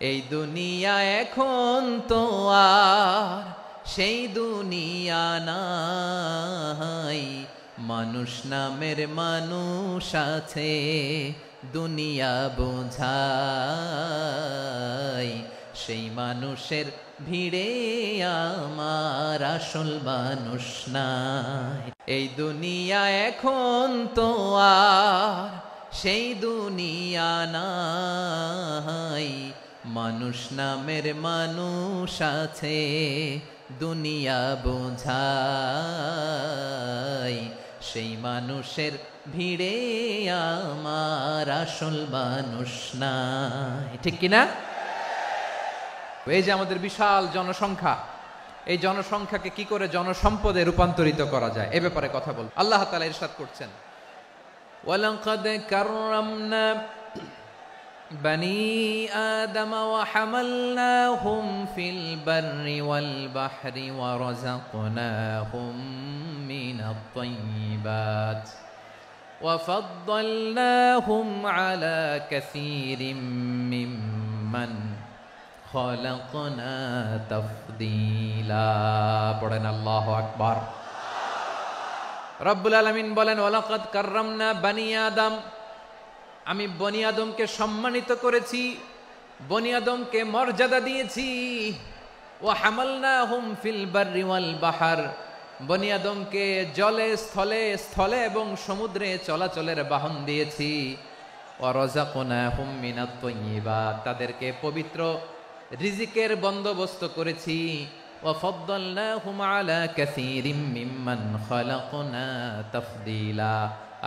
এই দুনিয়া এখন তো আর সেই দুনিয়া নাই, মানুষ নামের মানুষ আছে দুনিয়া বোঝাই, সেই মানুষের ভিড়ে আমার আসল মানুষ নাই। এই দুনিয়া এখন তো আর সেই দুনিয়া নাই, মানুষ নামের মানুষ আছে দুনিয়া বোঝাই, সেই মানুষের ভিড়ে আমার আসল মানুষ নাই। ঠিক কিনা? এই যে আমাদের বিশাল জনসংখ্যা, এই জনসংখ্যাকে কি করে জনসম্পদে রূপান্তরিত করা যায় এ ব্যাপারে কথা বল। আল্লাহ তাআলা ইরশাদ করছেন, ওয়ালাকাদ কাররামনা বনি আদম ওয়া হামালনাহুম ফিল বাররি ওয়াল বাহরি ওয়া রাযাকনাহুম মিনাত তাইয়্যিবাত ওয়া ফাদ্দালনাহুম আলা কাসীরিম মিম্মান খালাকনা তাফদীলা। পড়েন আল্লাহু আকবার। রব্বুল আলামিন বলেন, ওয়ালাকাদ কাররামনা বনি আদম, আমি বনি আদমকে সম্মানিত করেছি, বনি আদমকে মর্যাদা দিয়েছি। ওয়া হামালনাহুম ফিল বাররি ওয়াল বাহর, বনি আদমকে জলে স্থলে স্থলে এবং সমুদ্রে চলাচলের বাহন দিয়েছি। ওয়া রাযাকনাহুম মিনাত তাইয়্যিবাত, তাদেরকে পবিত্র রিজিকের বন্দোবস্ত করেছি। ওয়া ফাদ্দালনাহুম আলা কাসীরিম মিম্মান খালাকনা তাফদীলা,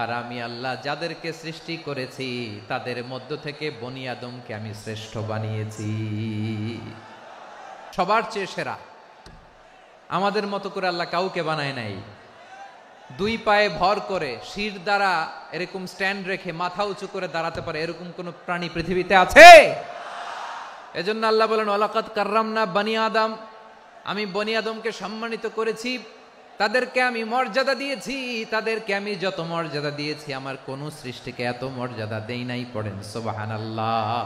আর আমি আল্লাহ যাদেরকে সৃষ্টি করেছি তাদের মধ্য থেকে বনি আদমকে আমি শ্রেষ্ঠ বানিয়েছি, সবার চেয়ে সেরা। আমাদের মতো করে আল্লাহ কাউকে বানায় নাই। দুই পায়ে ভর করে শির দ্বারা এরকম স্ট্যান্ড রেখে মাথা উঁচু করে দাঁড়াতে পারে এরকম কোন প্রাণী পৃথিবীতে আছে? এজন্য আল্লাহ বলেন, ওয়ালাকাদ কাররামনা বনি আদম, আমি বনি আদমকে সম্মানিত করেছি, তাদেরকে আমি মর্যাদা দিয়েছি। তাদেরকে আমি যত মর্যাদা দিয়েছি আমার কোন সৃষ্টিকে এত মর্যাদা দেই নাই। পড়েন সুবহানাল্লাহ।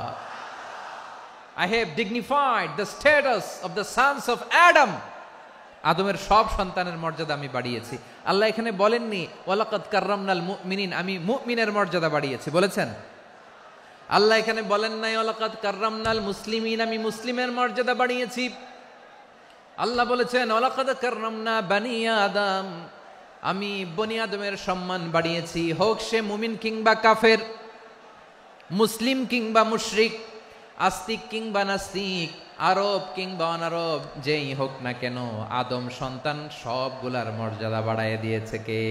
I have dignified the status of the sons of Adam, আদমের সব সন্তানের মর্যাদা আমি বাড়িয়েছি। আল্লাহ এখানে বলেননি ওয়ালাকাদ কাররামনাল মুমিনিন, আমি মুমিনের মর্যাদা বাড়িয়েছি, বলেছেন? আল্লাহ এখানে বলেন নাই ওয়ালাকাদ কাররামনাল মুসলিমিন, আমি মুসলিমের মর্যাদা বাড়িয়েছি। আল্লাহ বলেছেন ওয়ালাকাদ কাররামনা বনি আদম, আমি বনি আদমের সম্মান বাড়িয়েছি, হোক সে মুমিন কিংবা কাফের, মুসলিম কিংবা মুশরিক, আস্তিক কিংবা নাস্তিক, আরব কিংবা অনারব, যেই হোক না কেন আদম সন্তান সবগুলার মর্যাদা বাড়ায় দিয়েছে কে?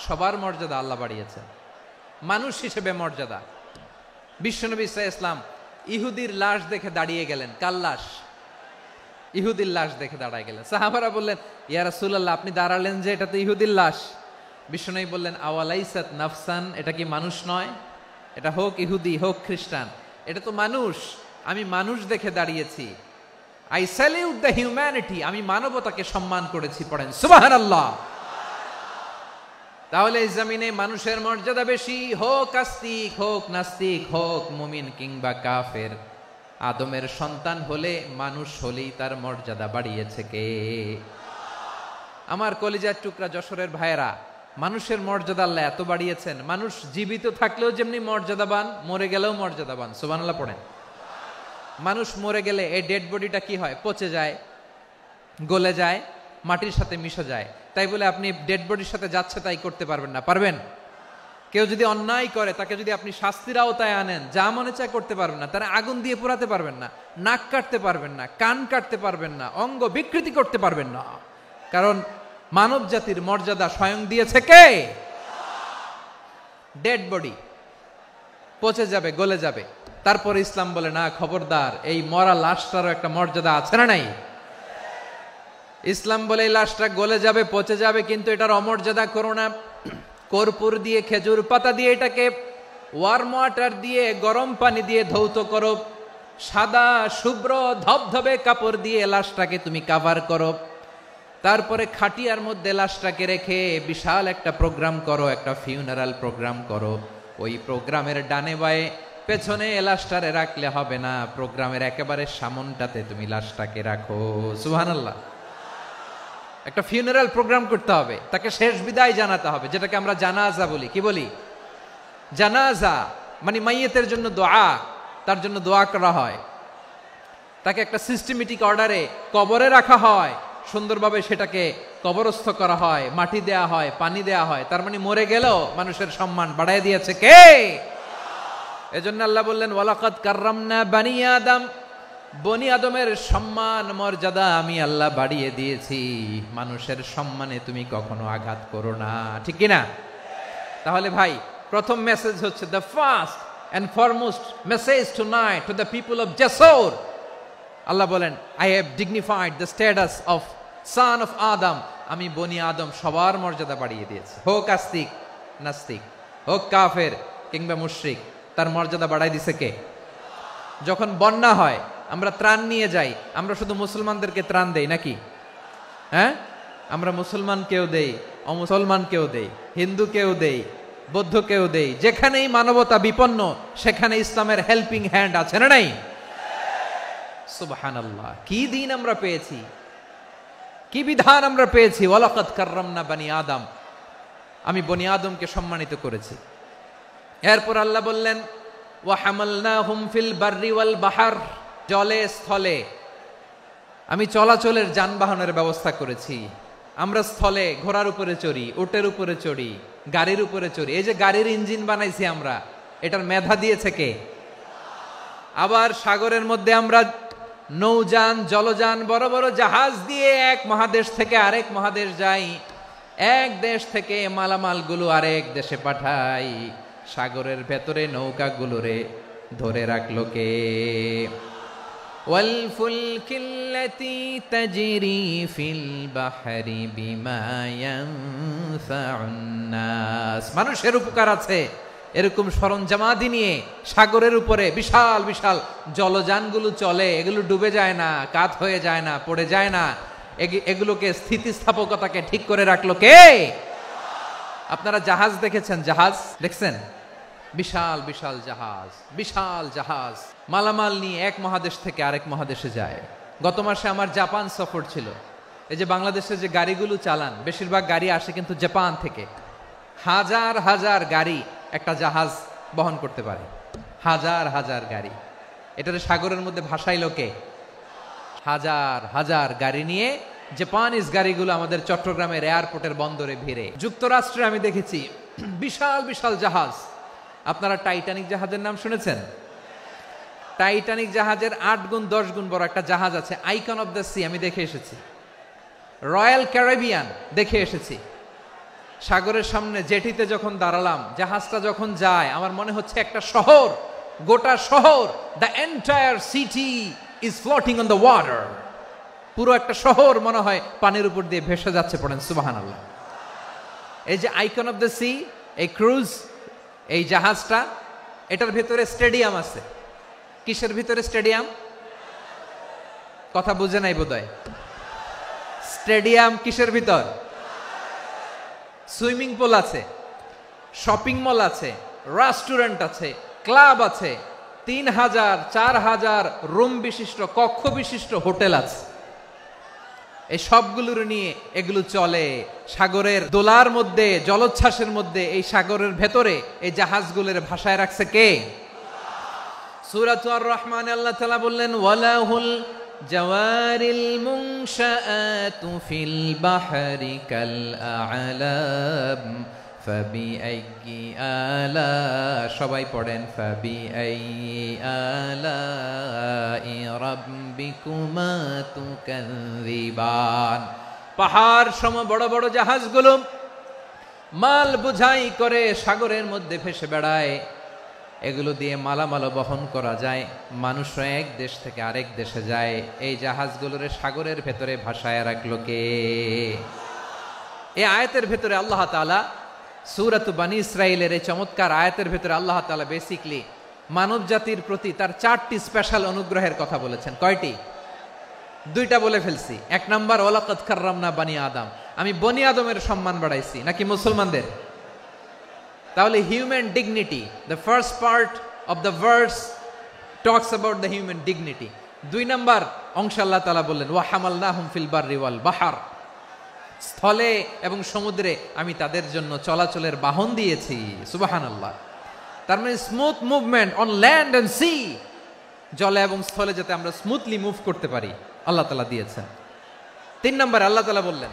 সবার মর্যাদা আল্লাহ বাড়িয়েছে। মানুষ হিসেবে মর্যাদা। বিশ্বনবী সাল্লাল্লাহু আলাইহি ওয়াসাল্লাম ইহুদির লাশ দেখে দাঁড়িয়ে গেলেন। কার লাশ? ইহুদির লাশ দেখে দাঁড়ায় গেলেন। সাহাবারা বললেন, ইয়া রাসূলুল্লাহ, আপনি দাঁড়ালেন যে, এটা তো ইহুদির লাশ। বিশ্বনবী বললেন, আওয়ালাইসাত নাফসান, এটা কি মানুষ নয়? এটা হোক ইহুদি হোক খ্রিস্টান, এটা তো মানুষ। আমি মানুষ দেখে দাঁড়িয়েছি। আই স্যালিউট দ্য হিউম্যানিটি, আমি মানবতাকে সম্মান করেছি। পড়েন সুবহানাল্লাহ। তাহলে এই জমিনে মানুষের মর্যাদা বেশি, হোক আস্তিক হোক নাস্তিক, হোক মুমিন কিংবা কাফের। আদমের সন্তান হলে, মানুষ হলেই তার মর্যাদা বাড়িয়েছে কে? আমার কলিজার টুকরা যশোরের ভাইয়েরা, মানুষের মর্যাদা আল্লাহ এত বাড়িয়েছেন, মানুষ জীবিত থাকলেও যেমনি মর্যাদাবান, মরে গেলেও মর্যাদাবান। সুবহানাল্লাহ পড়েন। মানুষ মরে গেলে এই ডেড বডিটা কি হয়? পচে যায়, গলে যায়, মাটির সাথে মিশে যায়। তাই বলে আপনি ডেড বডির সাথে যাচ্ছে তাই করতে পারবেন না। পারবেন? কেউ যদি অন্যায় করে তাকে যদি আপনি শাস্তির আওতায় আনেন, যা মনে চায় করতে পারবেন না। তারা আগুন দিয়ে পোড়াতে পারবেন না, নাক কাটতে পারবেন না, কান কাটতে পারবেন না, অঙ্গ বিকৃতি করতে পারবেন না। কারণ মানব জাতির মর্যাদা স্বয়ং দিয়েছে কে? ডেড বডি পচে যাবে, গলে যাবে। তারপরে ইসলাম বলে, না খবরদার, এই মরা লাশটারও একটা মর্যাদা আছে না নাই? ইসলাম বলে এই লাশটা গলে যাবে, পচে যাবে, কিন্তু এটার অমর্যাদা করো না। কর্পূর দিয়ে, খেজুর পাতা দিয়ে, এটাকে ওয়ার্ম ওয়াটার দিয়ে, গরম পানি দিয়ে ধৌত করো। সাদা শুভ্র ধবধবে কাপড় দিয়ে লাশটাকে তুমি কাভার করো। তারপরে খাটিয়ার মধ্যে লাশটাকে রেখে বিশাল একটা প্রোগ্রাম করো, একটা ফিউনারাল প্রোগ্রাম করো। ওই প্রোগ্রামের ডানে বায়ে পেছনে লাশটারে রাখলে হবে না, প্রোগ্রামের একেবারে সামনটাতে তুমি লাশটাকে রাখো। সুবহানাল্লাহ। একটা ফিউনারাল প্রোগ্রাম করতে হবে, তাকে শেষ বিদায় জানাতে হবে, যেটাকে আমরা জানাজা বলি। কি বলি? জানাজা মানে মাইয়েতের জন্য দোয়া, তার জন্য দোয়া করা হয়, তাকে একটা সিস্টেমেটিক অর্ডারে কবরে রাখা হয়, সুন্দরভাবে সেটাকে কবরস্থ করা হয়, মাটি দেয়া হয়, পানি দেয়া হয়। তার মানে মরে গেলেও মানুষের সম্মান বাড়ায় দিয়েছে কে? এজন্য আল্লাহ বললেন ওয়ালাকাদ কাররামনা বানি আদম, বনি আদমের সম্মান মর্যাদা আমি আল্লাহ বাড়িয়ে দিয়েছি। মানুষের সম্মানে তুমি কখনো আঘাত করো না, ঠিক কিনা? তাহলে ভাই, প্রথম মেসেজ হচ্ছে the first and foremost message tonight to the people of Jessore. আল্লাহ বলেন I have dignified the status of son of Adam. আমি বনি আদম সবার মর্যাদা বাড়িয়ে দিয়েছি, হোক আস্তিক নাস্তিক, হোক কাফের কিংবা মুশরিক, তার মর্যাদা বাড়াই দিছে কে? যখন বন্যা হয় আমরা ত্রাণ নিয়ে যাই, আমরা শুধু মুসলমানদেরকে ত্রাণ দেই নাকি? হ্যাঁ, আমরা মুসলমানকেও দেই, অমুসলমানকেও দেই, হিন্দুকেও দেই, বৌদ্ধকেও দেই। যেখানেই মানবতা বিপন্ন সেখানে ইসলামের হেল্পিং হ্যান্ড আছে না নাই? সুবহানাল্লাহ। কি দিন আমরা পেয়েছি, কি বিধান আমরা পেয়েছি। ওয়ালাকাদ কাররামনা বানি আদম, আমি বনি আদমকে সম্মানিত করেছি। এরপর আল্লাহ বললেন ওয়া হামালনাহুম ফিল বাররি ওয়াল বাহর, জলে স্থলে আমি চলাচলের যানবাহনের ব্যবস্থা করেছি। আমরা স্থলে ঘোড়ার উপরে চড়ি, উটের উপরে চড়ি, গাড়ির উপরে চড়ি। এই যে গাড়ির ইঞ্জিন বানাইছি আমরা, এটার মেধা দিয়েছে কে? আবার সাগরের মধ্যে আমরা নৌযান, জলযান, বড় বড় জাহাজ দিয়ে এক মহাদেশ থেকে আরেক মহাদেশ যাই, এক দেশ থেকে মালামালগুলো আরেক দেশে পাঠাই। সাগরের ভেতরে নৌকাগুলোরে ধরে রাখলো কে? ওয়াল ফুলকিল্লাতি তাজরি ফিল বাহরি বিমা ইয়ানফাউন নাস। মানুষের উপকার আছে এরকম সরঞ্জামাদি নিয়ে সাগরের উপরে বিশাল বিশাল জলযানগুলো চলে। এগুলো ডুবে যায় না, কাত হয়ে যায় না, পড়ে যায় না। এগুলোকে স্থিতিস্থাপকতাকে ঠিক করে রাখলো কে? আপনারা জাহাজ দেখেছেন? জাহাজ দেখছেন? বিশাল বিশাল জাহাজ, বিশাল জাহাজ মালামাল নিয়ে এক মহাদেশ থেকে আরেক মহাদেশে যায়। গত মাসে আমার জাপান সফর ছিল। এই যে বাংলাদেশে যে গাড়িগুলো চালান, বেশিরভাগ গাড়ি আসে কিন্তু জাপান থেকে। হাজার হাজার গাড়ি একটা জাহাজ বহন করতে পারে, হাজার হাজার গাড়ি। এটার সাগরের মধ্যে ভাসাইলো কে? হাজার হাজার গাড়ি নিয়ে জাপানিজ গাড়িগুলো আমাদের চট্টগ্রামের এয়ারপোর্টের বন্দরে ভিড়ে। যুক্তরাষ্ট্রে আমি দেখেছি বিশাল বিশাল জাহাজ। আপনারা টাইটানিক জাহাজের নাম শুনেছেন? টাইটানিক জাহাজের 8 গুণ 10 গুণ বড় একটা জাহাজ আছে, আইকন অফ দ্য সি, আমি দেখে এসেছি। রয়্যাল ক্যারিবিয়ান দেখে এসেছি। সাগরের সামনে জেটিতে যখন দাঁড়ালাম, জাহাজটা যখন যায়, আমার মনে হচ্ছে একটা শহর, গোটা শহর, the entire city is floating on the water. পুরো একটা শহর মনে হয় পানির উপর দিয়ে ভেসে যাচ্ছে। পড়েন সুবহানাল্লাহ। এই যে আইকন অফ দ্য সি, এই ক্রুজ, এই জাহাজটা, এটার ভিতরে স্টেডিয়াম আছে। কিসের ভিতরে স্টেডিয়াম? কথা বুঝে নাই বোধহয়। স্টেডিয়াম কিসের ভিতর? সুইমিং পুল আছে, শপিং মল আছে, রেস্টুরেন্ট আছে, ক্লাব আছে, 3000 4000 রুম বিশিষ্ট, কক্ষ বিশিষ্ট হোটেল আছে। এই সবগুলোর নিয়ে এগুলো চলে সাগরের দোলার মধ্যে, জলোচ্ছ্বাসের মধ্যে। এই সাগরের ভেতরে এই জাহাজগুলোর ভাষায় রাখছে কে? সূরাত আর-রহমানে আল্লাহ তাআলা বললেন ওয়ালাহুল জাওয়ারিল মুনশাআতু ফিল বাহরি কাল আ'লাম ফাবিআইয়ি আলা, সবাই পড়েন ফাবিআইয়ি আলাই রাব্বিকুমা তুকাযিবান। পাহাড় সম বড় বড় জাহাজগুলো মাল বোঝাই করে সাগরের মধ্যে ভেসে বেড়ায়। এগুলো দিয়ে মালামাল বহন করা যায়, মানুষরা এক দেশ থেকে আরেক দেশে যায়। এই জাহাজগুলোর সাগরের ভেতরে ভাসায় রাখলো কে? এই আয়াতের ভেতরে আল্লাহ তাআলা সূরাত বানী ইসরাঈলের এই চমৎকার আয়াতের ভেতরে আল্লাহ তাআলা বেসিক্যালি মানব জাতির প্রতি তার 4টি স্পেশাল অনুগ্রহের কথা বলেছেন। কয়টি? 2টা বলে ফেলছি। 1 নাম্বার ওয়ালাকাদ কাররামনা বানি আদম, আমি বনি আদমের সম্মান বাড়াইছি, নাকি মুসলমানদের? তাহলে human dignity, the first part of the verse talks about the human dignity. 2 নম্বর অংশ আল্লাহ তাআলা বললেন ওয়া হামালনাহুম ফিল বাররি ওয়াল বাহর, স্থলে এবং সমুদ্রে আমি তাদের জন্য চলাচলের বাহন দিয়েছি। সুবহানাল্লাহ। তার মানে smooth movement on land and sea, জলে এবং স্থলে যাতে আমরা স্মুথলি মুভ করতে পারি আল্লাহ তাআলা দিয়েছেন। 3 নম্বর আল্লাহ তাআলা বললেন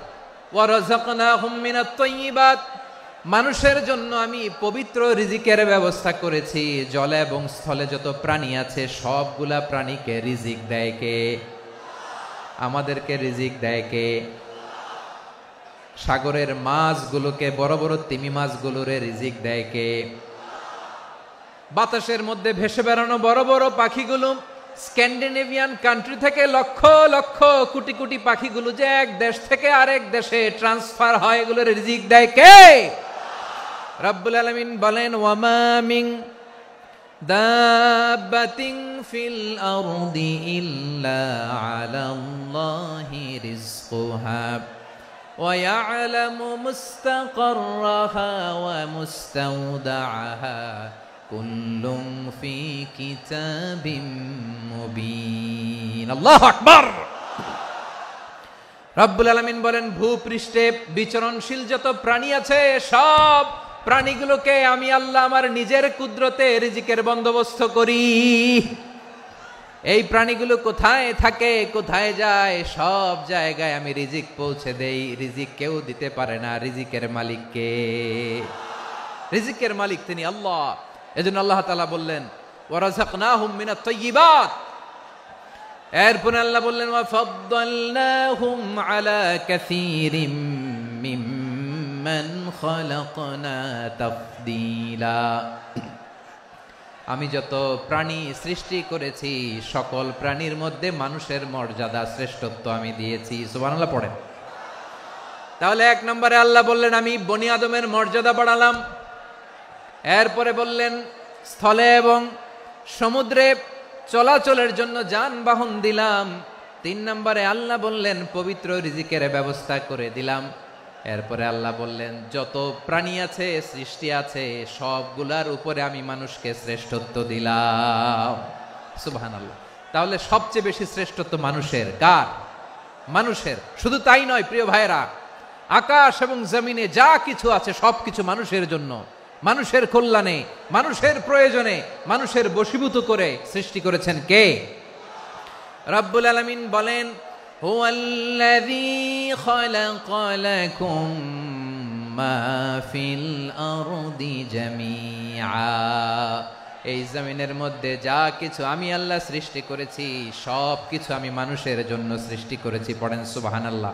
ওয়া রাযাকনাহুম মিনাত তাইয়্যিবাত, মানুষের জন্য আমি পবিত্র রিজিকের ব্যবস্থা করেছি। জলে এবং স্থলে যত প্রাণী আছে সবগুলা প্রাণীকে রিজিক দেয় কে? আমাদেরকে রিজিক দেয় কে? সাগরের মাছগুলোকে, বড় বড় তিমি মাছগুলোরে রিজিক দেয় কে? বাতাসের মধ্যে ভেসে বেড়ানো বড় বড় পাখিগুলো, স্ক্যান্ডিনেভিয়ান কান্ট্রি থেকে লক্ষ লক্ষ কোটি কোটি পাখিগুলো যে এক দেশ থেকে আরেক দেশে ট্রান্সফার হয়, এগুলোর রিজিক দেয় কে? রব্বুল আলামিন বলেন ওয়ামা মিন দাব্বাতিন ফিল আরদি ইল্লা আলাল্লাহি রিজকুহা ওয়া ইয়ালামু মুস্তাকাররাহা ওয়া মুস্তাওদাআহা কুল্লুম ফি কিতাবিম মুবিন। আল্লাহু আকবার। রব্বুল আলামিন বলেন ভূপৃষ্ঠে বিচরণশীল যত প্রাণী আছে সব প্রাণীগুলোকে আমি আল্লাহ আমার নিজের কুদরতে রিজিকের বন্দোবস্ত করি। এই প্রাণীগুলো কোথায় থাকে, কোথায় যায়, সব জায়গায় আমি রিজিক পৌঁছে দেই। রিজিক কেউ দিতে পারে না, রিজিকের মালিক কে? রিজিকের মালিক তিনি আল্লাহ। এজন্য আল্লাহ তাআলা বললেন ওয়া রাযাকনাহুম মিনাত তাইয়্যিবাত। এরপর আল্লাহ বললেন ওয়া ফাদ্দালনাহুম আলা কাসীরিম মিম্মান খালাকনা তাফদীলা। আমি যত প্রাণী সৃষ্টি করেছি সকল প্রাণীর মধ্যে মানুষের মর্যাদা শ্রেষ্ঠত্ব আমি দিয়েছি। সুবহানাল্লাহ পড়েন। তাহলে 1 নম্বরে আল্লাহ বললেন আমি বনি আদমের মর্যাদা বাড়ালাম। এরপরে বললেন স্থলে এবং সমুদ্রে চলাচলের জন্য যানবাহন দিলাম। 3 নম্বরে আল্লাহ বললেন পবিত্র রিজিকের ব্যবস্থা করে দিলাম। এরপরে আল্লাহ বললেন যত প্রাণী আছে, সৃষ্টি আছে, সবগুলার উপরে আমি মানুষকে শ্রেষ্ঠত্ব দিলাম। সুবহানাল্লাহ। তাহলে সবচেয়ে বেশি শ্রেষ্ঠত্ব মানুষের। কার? মানুষের। শুধু তাই নয় প্রিয় ভাইরা, আকাশ এবং জমিনে যা কিছু আছে সবকিছু মানুষের জন্য, মানুষের কল্যাণে, মানুষের প্রয়োজনে, মানুষের বশীভূত করে সৃষ্টি করেছেন কে? রব্বুল আলামিন বলেন হুয়াল্লাযী খালাকা লাকুম মা ফিল আরদি জামিআ। এই জমিনের মধ্যে যা কিছু আমি আল্লাহ সৃষ্টি করেছি সব কিছু আমি মানুষের জন্য সৃষ্টি করেছি। পড়েন সুবহানাল্লাহ।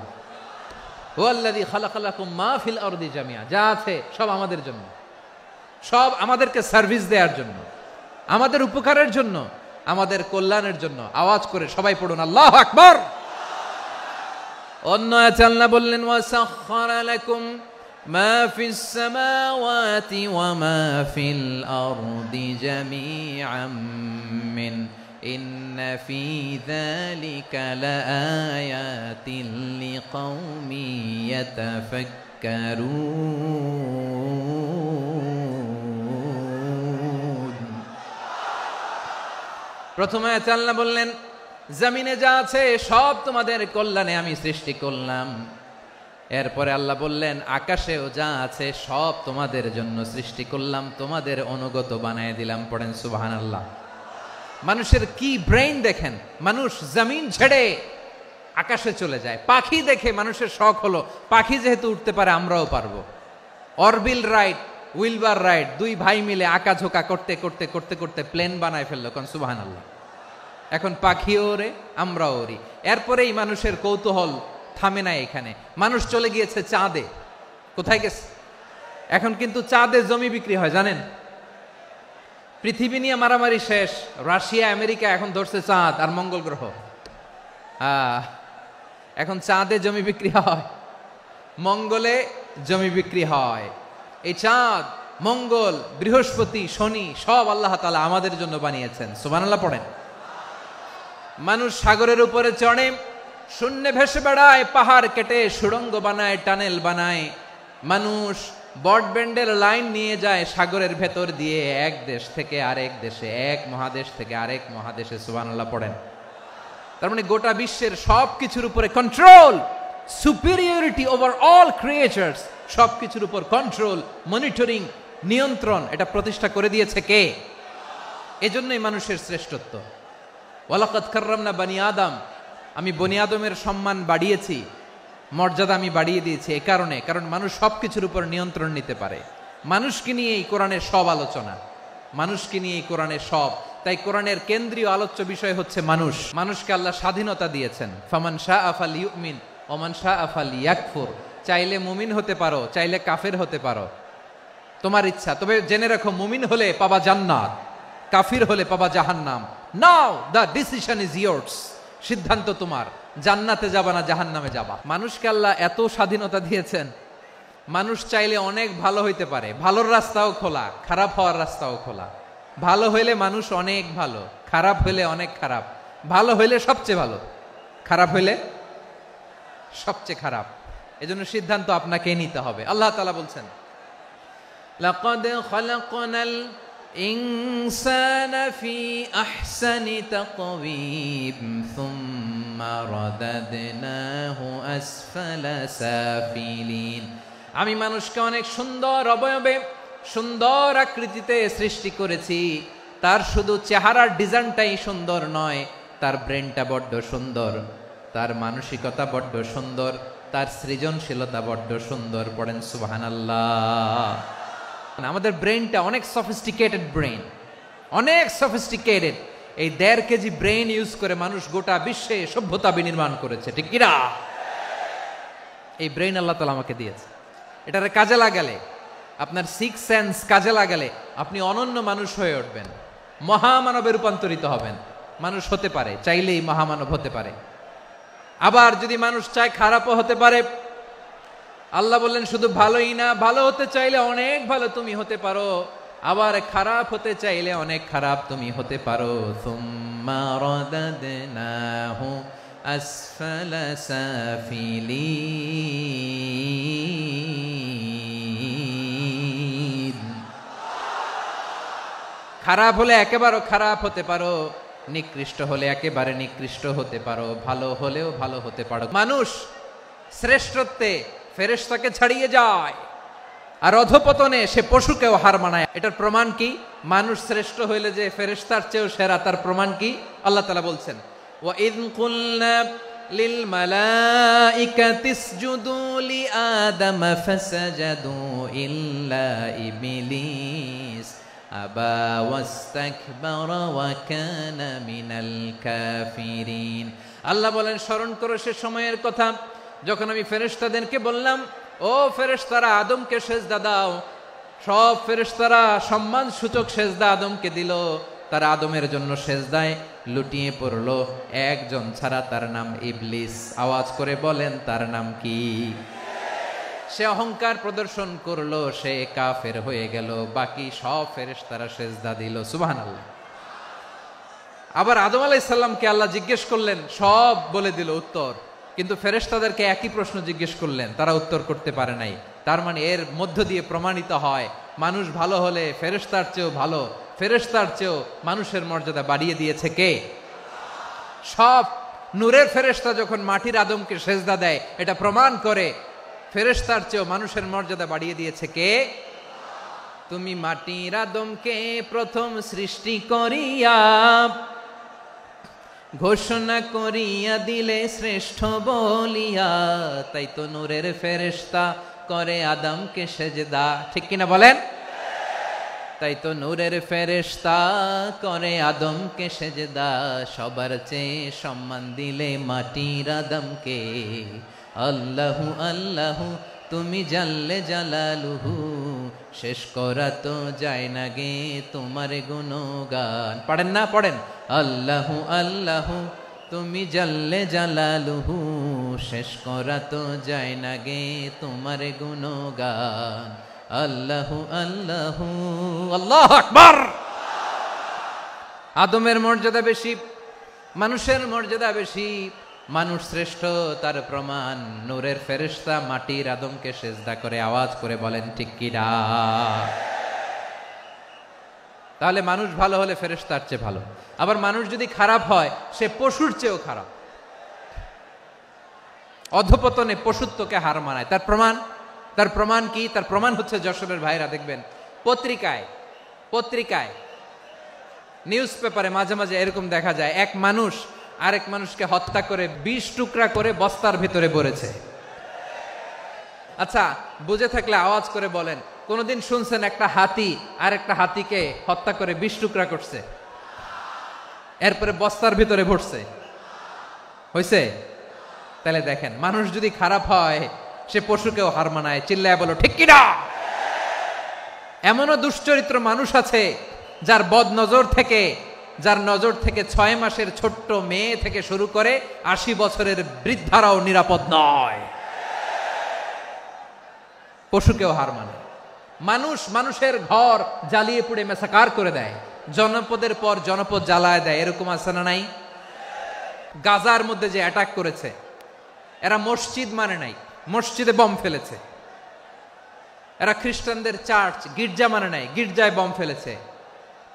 হুয়াল্লাযী খালাকা লাকুম মা ফিল আরদি জামিআ, যা আছে সব আমাদের জন্য, সব আমাদেরকে সার্ভিস দেওয়ার জন্য, আমাদের উপকারের জন্য, আমাদের কল্যাণের জন্য। আওয়াজ করে সবাই পড়ুন আল্লাহু আকবার। অন্য আয়াতে আল্লাহ বললেন ওয়াসাখখারা লাকুম মা ফিস সামাওয়াতি ওয়া মা ফিল আরদি জামিআম মিন ইন্না ফি যালিকা লাআয়াতিন লিকাউমিন ইয়াতাফাক্কারুন। প্রথমে আল্লাহ বললেন জমিনে যা আছে সব তোমাদের কল্যাণে আমি সৃষ্টি করলাম। এরপরে আল্লাহ বললেন আকাশেও যা আছে সব তোমাদের জন্য সৃষ্টি করলাম, তোমাদের অনুগত বানায় দিলাম। পড়েন সুবহানাল্লাহ। মানুষের কি ব্রেইন দেখেন, মানুষ জমিন ছেড়ে আকাশে চলে যায়। পাখি দেখে মানুষের শখ হলো পাখি যেহেতু উঠতে পারে আমরাও পারবো। অরবিল রাইট, উইলবার রাইট, 2 ভাই মিলে আঁকাঝোঁকা করতে করতে করতে করতে প্লেন বানায় ফেললো। কোন সুবহানাল্লাহ। এখন পাখিও ওরে, আমরাও ওরি। এরপরেই মানুষের কৌতূহল থামে না এখানে। মানুষ চলে গিয়েছে চাঁদে। কোথায় গেছে? এখন কিন্তু চাঁদে জমি বিক্রি হয় জানেন। পৃথিবী নিয়ে মারামারি শেষ, রাশিয়া আমেরিকা এখন ধরছে চাঁদ আর মঙ্গল গ্রহ। এখন চাঁদে জমি বিক্রি হয়, মঙ্গলে জমি বিক্রি হয়। এই চাঁদ, মঙ্গল, বৃহস্পতি, শনি সব আল্লাহ তাআলা আমাদের জন্য বানিয়েছেন। সুবহানাল্লাহ পড়েন। মানুষ সাগরের উপরে চড়ে, শূন্যে ভেসে বেড়ায়, পাহাড় কেটে সুড়ঙ্গ বানায়, টানেল বানায়। মানুষ ব্রডব্যান্ডের লাইন নিয়ে যায় সাগরের ভেতর দিয়ে, এক দেশ থেকে আরেক দেশে, এক মহাদেশ থেকে আরেক মহাদেশে। সুবহানাল্লাহ পড়েন। তার মানে গোটা বিশ্বের সবকিছুর উপরে control, superiority over all creatures, সবকিছুর উপর কন্ট্রোল, মনিটরিং, নিয়ন্ত্রণ, এটা প্রতিষ্ঠা করে দিয়েছে কে? এজন্যই মানুষের শ্রেষ্ঠত্ব। ওয়ালাকাদ কাররামনা বানি আদম, আমি বনি আদমের সম্মান বাড়িয়েছি, মর্যাদা আমি বাড়িয়ে দিয়েছি এ কারণে, কারণ মানুষ সবকিছুর উপর নিয়ন্ত্রণ নিতে পারে। মানুষকে নিয়ে এই কোরআনের সব আলোচনা, মানুষকে নিয়ে এই কোরআনের সব। তাই কোরআনের কেন্দ্রীয় আলোচ্য বিষয় হচ্ছে মানুষ। মানুষকে আল্লাহ স্বাধীনতা দিয়েছেন। ফামান শাআ ফালইউমিন ওয়া মান শাআ ফালইয়াকফুর। চাইলে মুমিন হতে পারো, চাইলে কাফের হতে পারো, তোমার ইচ্ছা। তবে জেনে রাখো, মুমিন হলে পাবা জান্নাত, কাফির হলে পাবা জাহান্নাম। নাও দ্য ডিসিশন ইজ ইয়ার্স। সিদ্ধান্ত তোমার, জান্নাতে যাবা না জাহান্নামে যাবা। মানুষকে আল্লাহ এত স্বাধীনতা দিয়েছেন, মানুষ চাইলে অনেক ভালো হইতে পারে। ভালোর রাস্তাও খোলা, খারাপ হওয়ার রাস্তাও খোলা। ভালো হইলে মানুষ অনেক ভালো, খারাপ হইলে অনেক খারাপ। ভালো হইলে সবচেয়ে ভালো, খারাপ হইলে সবচেয়ে খারাপ। এজন্য সিদ্ধান্ত আপনাকে নিতে হবে। আল্লাহ তাআলা বলছেন, লাকাদ খালাকনাল ইনসানা ফি আহসানি তাকওয়িম সুম্মা রাদাদনাহু আসফালা সাফিলিন। আমি মানুষকে অনেক সুন্দর অবয়বে, সুন্দর আকৃতিতে সৃষ্টি করেছি। তার শুধু চেহারার ডিজাইনটাই সুন্দর নয়, তার ব্রেনটা বড্ড সুন্দর, তার মানসিকতা বড্ড সুন্দর, তার সৃজনশীলতা বড্ড সুন্দর। পড়েন সুবহানাল্লাহ। আমাদের ব্রেনটা অনেক সফিস্টিকেটেড ব্রেন, অনেক সফিস্টিকেটেড। এই 1.5 কেজি ব্রেন ইউজ করে মানুষ গোটা বিশ্বে সভ্যতা বিনির্মাণ করেছে, ঠিক কিনা? এই ব্রেন আল্লাহ তাআলা আমাকে দিয়েছে। এটারে কাজে লাগালে, আপনার 6 সেন্স কাজে লাগালে আপনি অনন্য মানুষ হয়ে উঠবেন, মহামানবে রূপান্তরিত হবেন। মানুষ হতে পারে, চাইলেই মহামানব হতে পারে। আবার যদি মানুষ চায় খারাপও হতে পারে। আল্লাহ বললেন শুধু ভালোই না, ভালো হতে চাইলে অনেক ভালো তুমি হতে পারো, আবার খারাপ হতে চাইলে অনেক খারাপ তুমি হতে পারো। সুম্মা রাদাদনাহু আসফালা সাফিলিন। খারাপ হলে একেবারে খারাপ হতে পারো, নিকৃষ্ট হলে একেবারে নিকৃষ্ট হতে পারো, ভালো হলেও ভালো হতে পারো। মানুষ শ্রেষ্ঠত্বে ফেরেশতাকে ছাড়িয়ে যায়, আর অধপতনে সে পশুকেও হার মানায়। এটার প্রমাণ কি? মানুষ শ্রেষ্ঠ হইলে যে ফেরেশতার চেয়েও সেরা, তার প্রমাণ কি? আল্লাহ তাআলা বলছেন, ওয়া ইয কুলনা লিল মালাইকাতি ইসজুদু লি আদম ফাসাজাদু ইল্লা ইবলিস আবা ওয়াস্তাকবারা ওয়া কানা মিনাল কাফিরিন। আল্লাহ বলেন, স্মরণ করো সে সময়ের কথা যখন আমি ফেরেশতাদেরকে বললাম, ও ফেরেশতারা আদমকে সেজদা দাও। সব ফেরেশতারা সম্মান সূচক সেজদা আদমকে দিল। তারা আদমের জন্য সেজদায় লুটিয়ে পড়লো, একজন ছাড়া, তার নাম ইবলিস। আওয়াজ করে বলেন, তার নাম কি? সে অহংকার প্রদর্শন করলো, সে কাফের হয়ে গেল। বাকি সব ফেরেশতারা সেজদা দিল। সুবহানাল্লাহ। আবার আদম আলাইহিস সালামকে আল্লাহ জিজ্ঞেস করলেন, সব বলে দিল উত্তর, কিন্তু ফেরেশতাদেরকে একই প্রশ্ন জিজ্ঞেস করলেন, তারা উত্তর করতে পারে নাই। তার মানে এর মধ্য দিয়ে প্রমাণিত হয়, মানুষ ভালো হলে ফেরেশতার চেয়েও ভালো, ফেরেশতার চেয়েও মানুষের মর্যাদা বাড়িয়ে দিয়েছে কে? সব নূরের ফেরেশতা যখন মাটির আদমকে সেজদা দেয়, এটা প্রমাণ করে ফেরেশতার চেয়েও মানুষের মর্যাদা বাড়িয়ে দিয়েছে কে? তুমি মাটির আদমকে প্রথম সৃষ্টি করিয়া ঘোষণা করিয়া দিলে শ্রেষ্ঠ বলিয়া, তাই তো নূরের ফেরেশতা করে আদমকে সেজদা। ঠিক কিনা বলেন? তাই তো নূরের ফেরেশতা করে আদমকে সেজদা। সবার চেয়ে সম্মান দিলে মাটির আদমকে। আল্লাহু আল্লাহু তুমি জাল্লে জালালুহু, শেষ করা তো যায় না গে তোমার গুণগান। পড়েন না? পড়েন। আল্লাহু আল্লাহু তুমি জাল্লে জালালুহু, শেষ করা তো যায় না গে তোমার গুণগান। আল্লাহু আল্লাহু। আল্লাহু আকবার। আদমের মর্যাদা বেশি, মানুষের মর্যাদা বেশি। মানুষ শ্রেষ্ঠ তার প্রমাণ, নূরের ফেরেশতা মাটির আদমকে সেজদা করে আওয়াজ করে বলেন ঠিক কি না? তাহলে মানুষ ভালো হলে ফেরেশতার চেয়ে ভালো। আবার মানুষ যদি খারাপ হয় সে পশুর চেয়েও খারাপ, অধপতনে পশুত্বকে হার মানায়। তার প্রমাণ কি? তার প্রমাণ হচ্ছে যশোরের ভাইরা দেখবেন পত্রিকায় নিউজ পেপারে মাঝে মাঝে এরকম দেখা যায়, এক মানুষ আরেক মানুষকে হত্যা করে 20 টুকরা করে বস্তার ভিতরে ভরেছে। আচ্ছা, বুঝে থাকলে আওয়াজ করে বলেন, কোনদিন শুনছেন একটা হাতি আর একটা হাতিকে হত্যা করে 20 টুকরা করছে, এরপরে বস্তার ভিতরে ভরছে? হয়েছে? তাহলে দেখেন, মানুষ যদি খারাপ হয় সে পশুকেও হার মানায়। চিল্লায় বলো ঠিক কিনা? এমনও দুশ্চরিত্র মানুষ আছে যার নজর থেকে 6 মাসের ছোট্ট মেয়ে থেকে শুরু করে 80 বছরের বৃদ্ধারাও নিরাপদ নয়। পশুকেও হার মানে। মানুষের ঘর জ্বালিয়ে পুড়ে মেসাকার করে দেয়, জনপদের পর জনপদ জ্বালায় দেয়। এরকম আছে না নাই? গাজার মধ্যে যে অ্যাটাক করেছে, এরা মসজিদ মানে নাই, মসজিদে বম ফেলেছে। এরা খ্রিস্টানদের চার্চ গির্জা মানে নাই, গির্জায় বম ফেলেছে।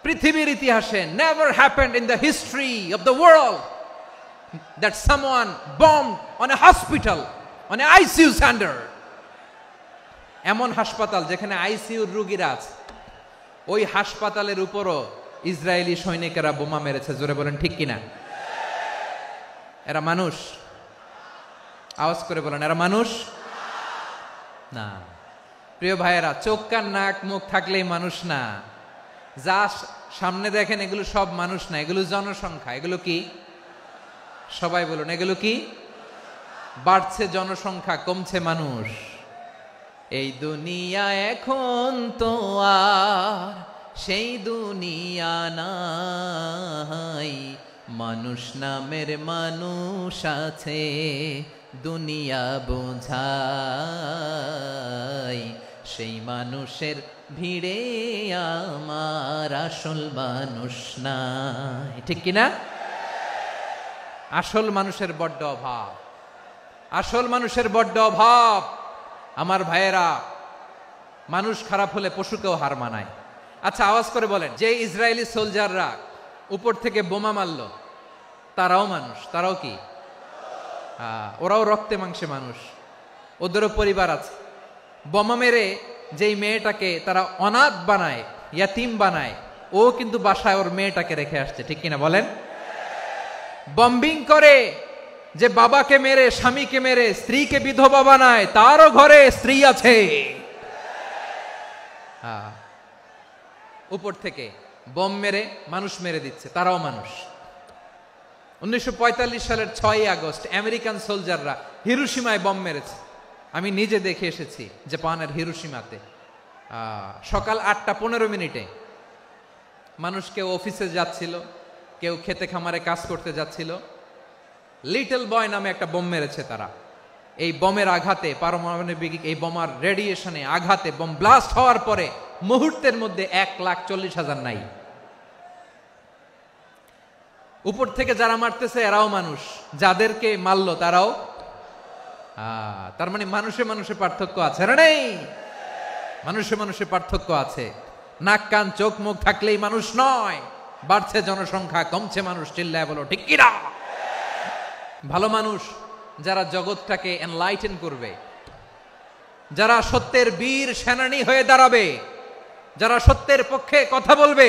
পৃথিবীর ইতিহাসে never happened in the history of the world that someone bombed on a hospital, on a ICU center. এমন হাসপাতাল যেখানে আইসিইউর রোগীরা আছে, ওই হাসপাতালের উপরও ইসরায়েলি সৈনিকেরা বোমা মেরেছে। জোরে বলেন ঠিক কিনা? এরা মানুষ? আওয়াজ করে বলেন, এরা মানুষ না। প্রিয় ভাইয়েরা, চোখ কান নাক মুখ থাকলেই মানুষ না। যা সামনে দেখেন এগুলো সব মানুষ না, এগুলো জনসংখ্যা। এগুলো কি? সবাই বলুন, এগুলো কি? বাড়ছে জনসংখ্যা, কমছে মানুষ। এই দুনিয়া এখন তো আর সেই দুনিয়া নাই, মানুষ নামের মানুষ আছে, দুনিয়া বোঝাই। সেই মানুষের ভিড়ে আমার আসল মানুষ নাই। ঠিক কিনা? আসল মানুষের বড্ড অভাব, আসল মানুষের বড্ড অভাব। আমার ভাইয়েরা, মানুষ খারাপ হলে পশুকেও হার মানায়। আচ্ছা, আওয়াজ করে বলেন, যে ইসরায়েলি সোলজাররা উপর থেকে বোমা মারলো তারাও মানুষ? তারাও কি? ওরাও রক্তে মাংসে মানুষ, ওদেরও পরিবার আছে। বোমা মেরে যেই মেয়েটাকে তারা অনাথ বানায়, ইয়াতিম বানায়, ও কিন্তু বাসায় ওর মেয়েটাকে রেখে আসছে। ঠিক কিনা বলেন? বম্বিং করে যে বাবাকে মেরে, স্বামীকে মেরে স্ত্রীকে বিধবা বানায়, তারও ঘরে স্ত্রী আছে। উপর থেকে বম মেরে মানুষ মেরে দিচ্ছে, তারাও মানুষ। 1945 সালের 6 আগস্ট আমেরিকান সোলজাররা হিরোশিমায় বম মেরেছে। আমি নিজে দেখে এসেছি জাপানের হিরোশিমাতে। সকাল 8:15 মানুষ কেউ অফিসে যাচ্ছিল, কেউ খেতে খামারে কাজ করতে যাচ্ছিল। লিটল বয় নামে একটা বোম মেরেছে তারা। এই বোমের আঘাতে, পারমাণবিক এই বোমার রেডিয়েশনে আঘাতে, বোম ব্লাস্ট হওয়ার পরে মুহূর্তের মধ্যে 1,40,000 নাই। উপর থেকে যারা মারতেছে এরাও মানুষ, যাদেরকে মারলো তারাও। তার মানে মানুষে মানুষে পার্থক্য আছে না? নেই? মানুষে মানুষে পার্থক্য আছে। নাক কান চোখ মুখ থাকলেই মানুষ নয়। বাড়ছে জনসংখ্যা, কমছে মানুষ। চিল্লায় বলো ঠিক কিনা? ভালো মানুষ যারা জগৎটাকে এনলাইটেন করবে, যারা সত্যের বীর সেনানী হয়ে দাঁড়াবে, যারা সত্যের পক্ষে কথা বলবে,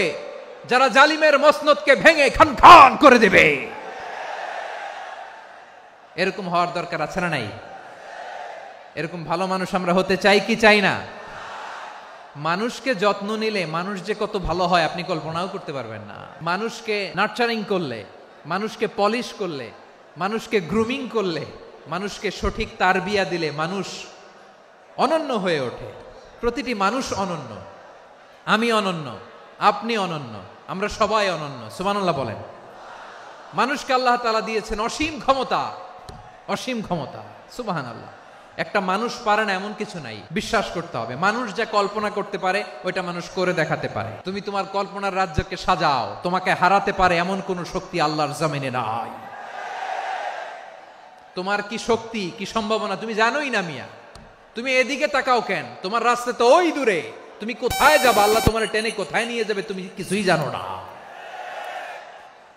যারা জালিমের মসনদকে ভেঙে খান খান করে দেবে, এরকম হওয়ার দরকার আছে না নাই? এরকম ভালো মানুষ আমরা হতে চাই কি চাই না? মানুষকে যত্ন নিলে মানুষ যে কত ভালো হয় আপনি কল্পনাও করতে পারবেন না। মানুষকে নার্চারিং করলে, মানুষকে পলিশ করলে, মানুষকে গ্রুমিং করলে, মানুষকে সঠিক তারবিয়া দিলে মানুষ অনন্য হয়ে ওঠে। প্রতিটি মানুষ অনন্য। আমি অনন্য, আপনি অনন্য, আমরা সবাই অনন্য। সুবহানাল্লাহ বলেন। মানুষকে আল্লাহ তাআলা দিয়েছেন অসীম ক্ষমতা, অসীম ক্ষমতা। সুবহানাল্লাহ। একটা মানুষ পারে না এমন কিছু নাই, বিশ্বাস করতে হবে। মানুষ যা কল্পনা করতে পারে ওইটা মানুষ করে দেখাতে পারে। তুমি তোমার কল্পনার রাজ্যকে সাজাও, তোমাকে হারাতে পারে এমন কোন শক্তি আল্লাহর জমিনে নাই। তোমার কি শক্তি, কি সম্ভাবনা তুমি জানোই না মিয়া। তুমি এদিকে তাকাও কেন? তোমার রাস্তা তো ওই দূরে। তুমি কোথায় যাবে, আল্লাহ তোমার টেনে কোথায় নিয়ে যাবে তুমি কিছুই জানো না।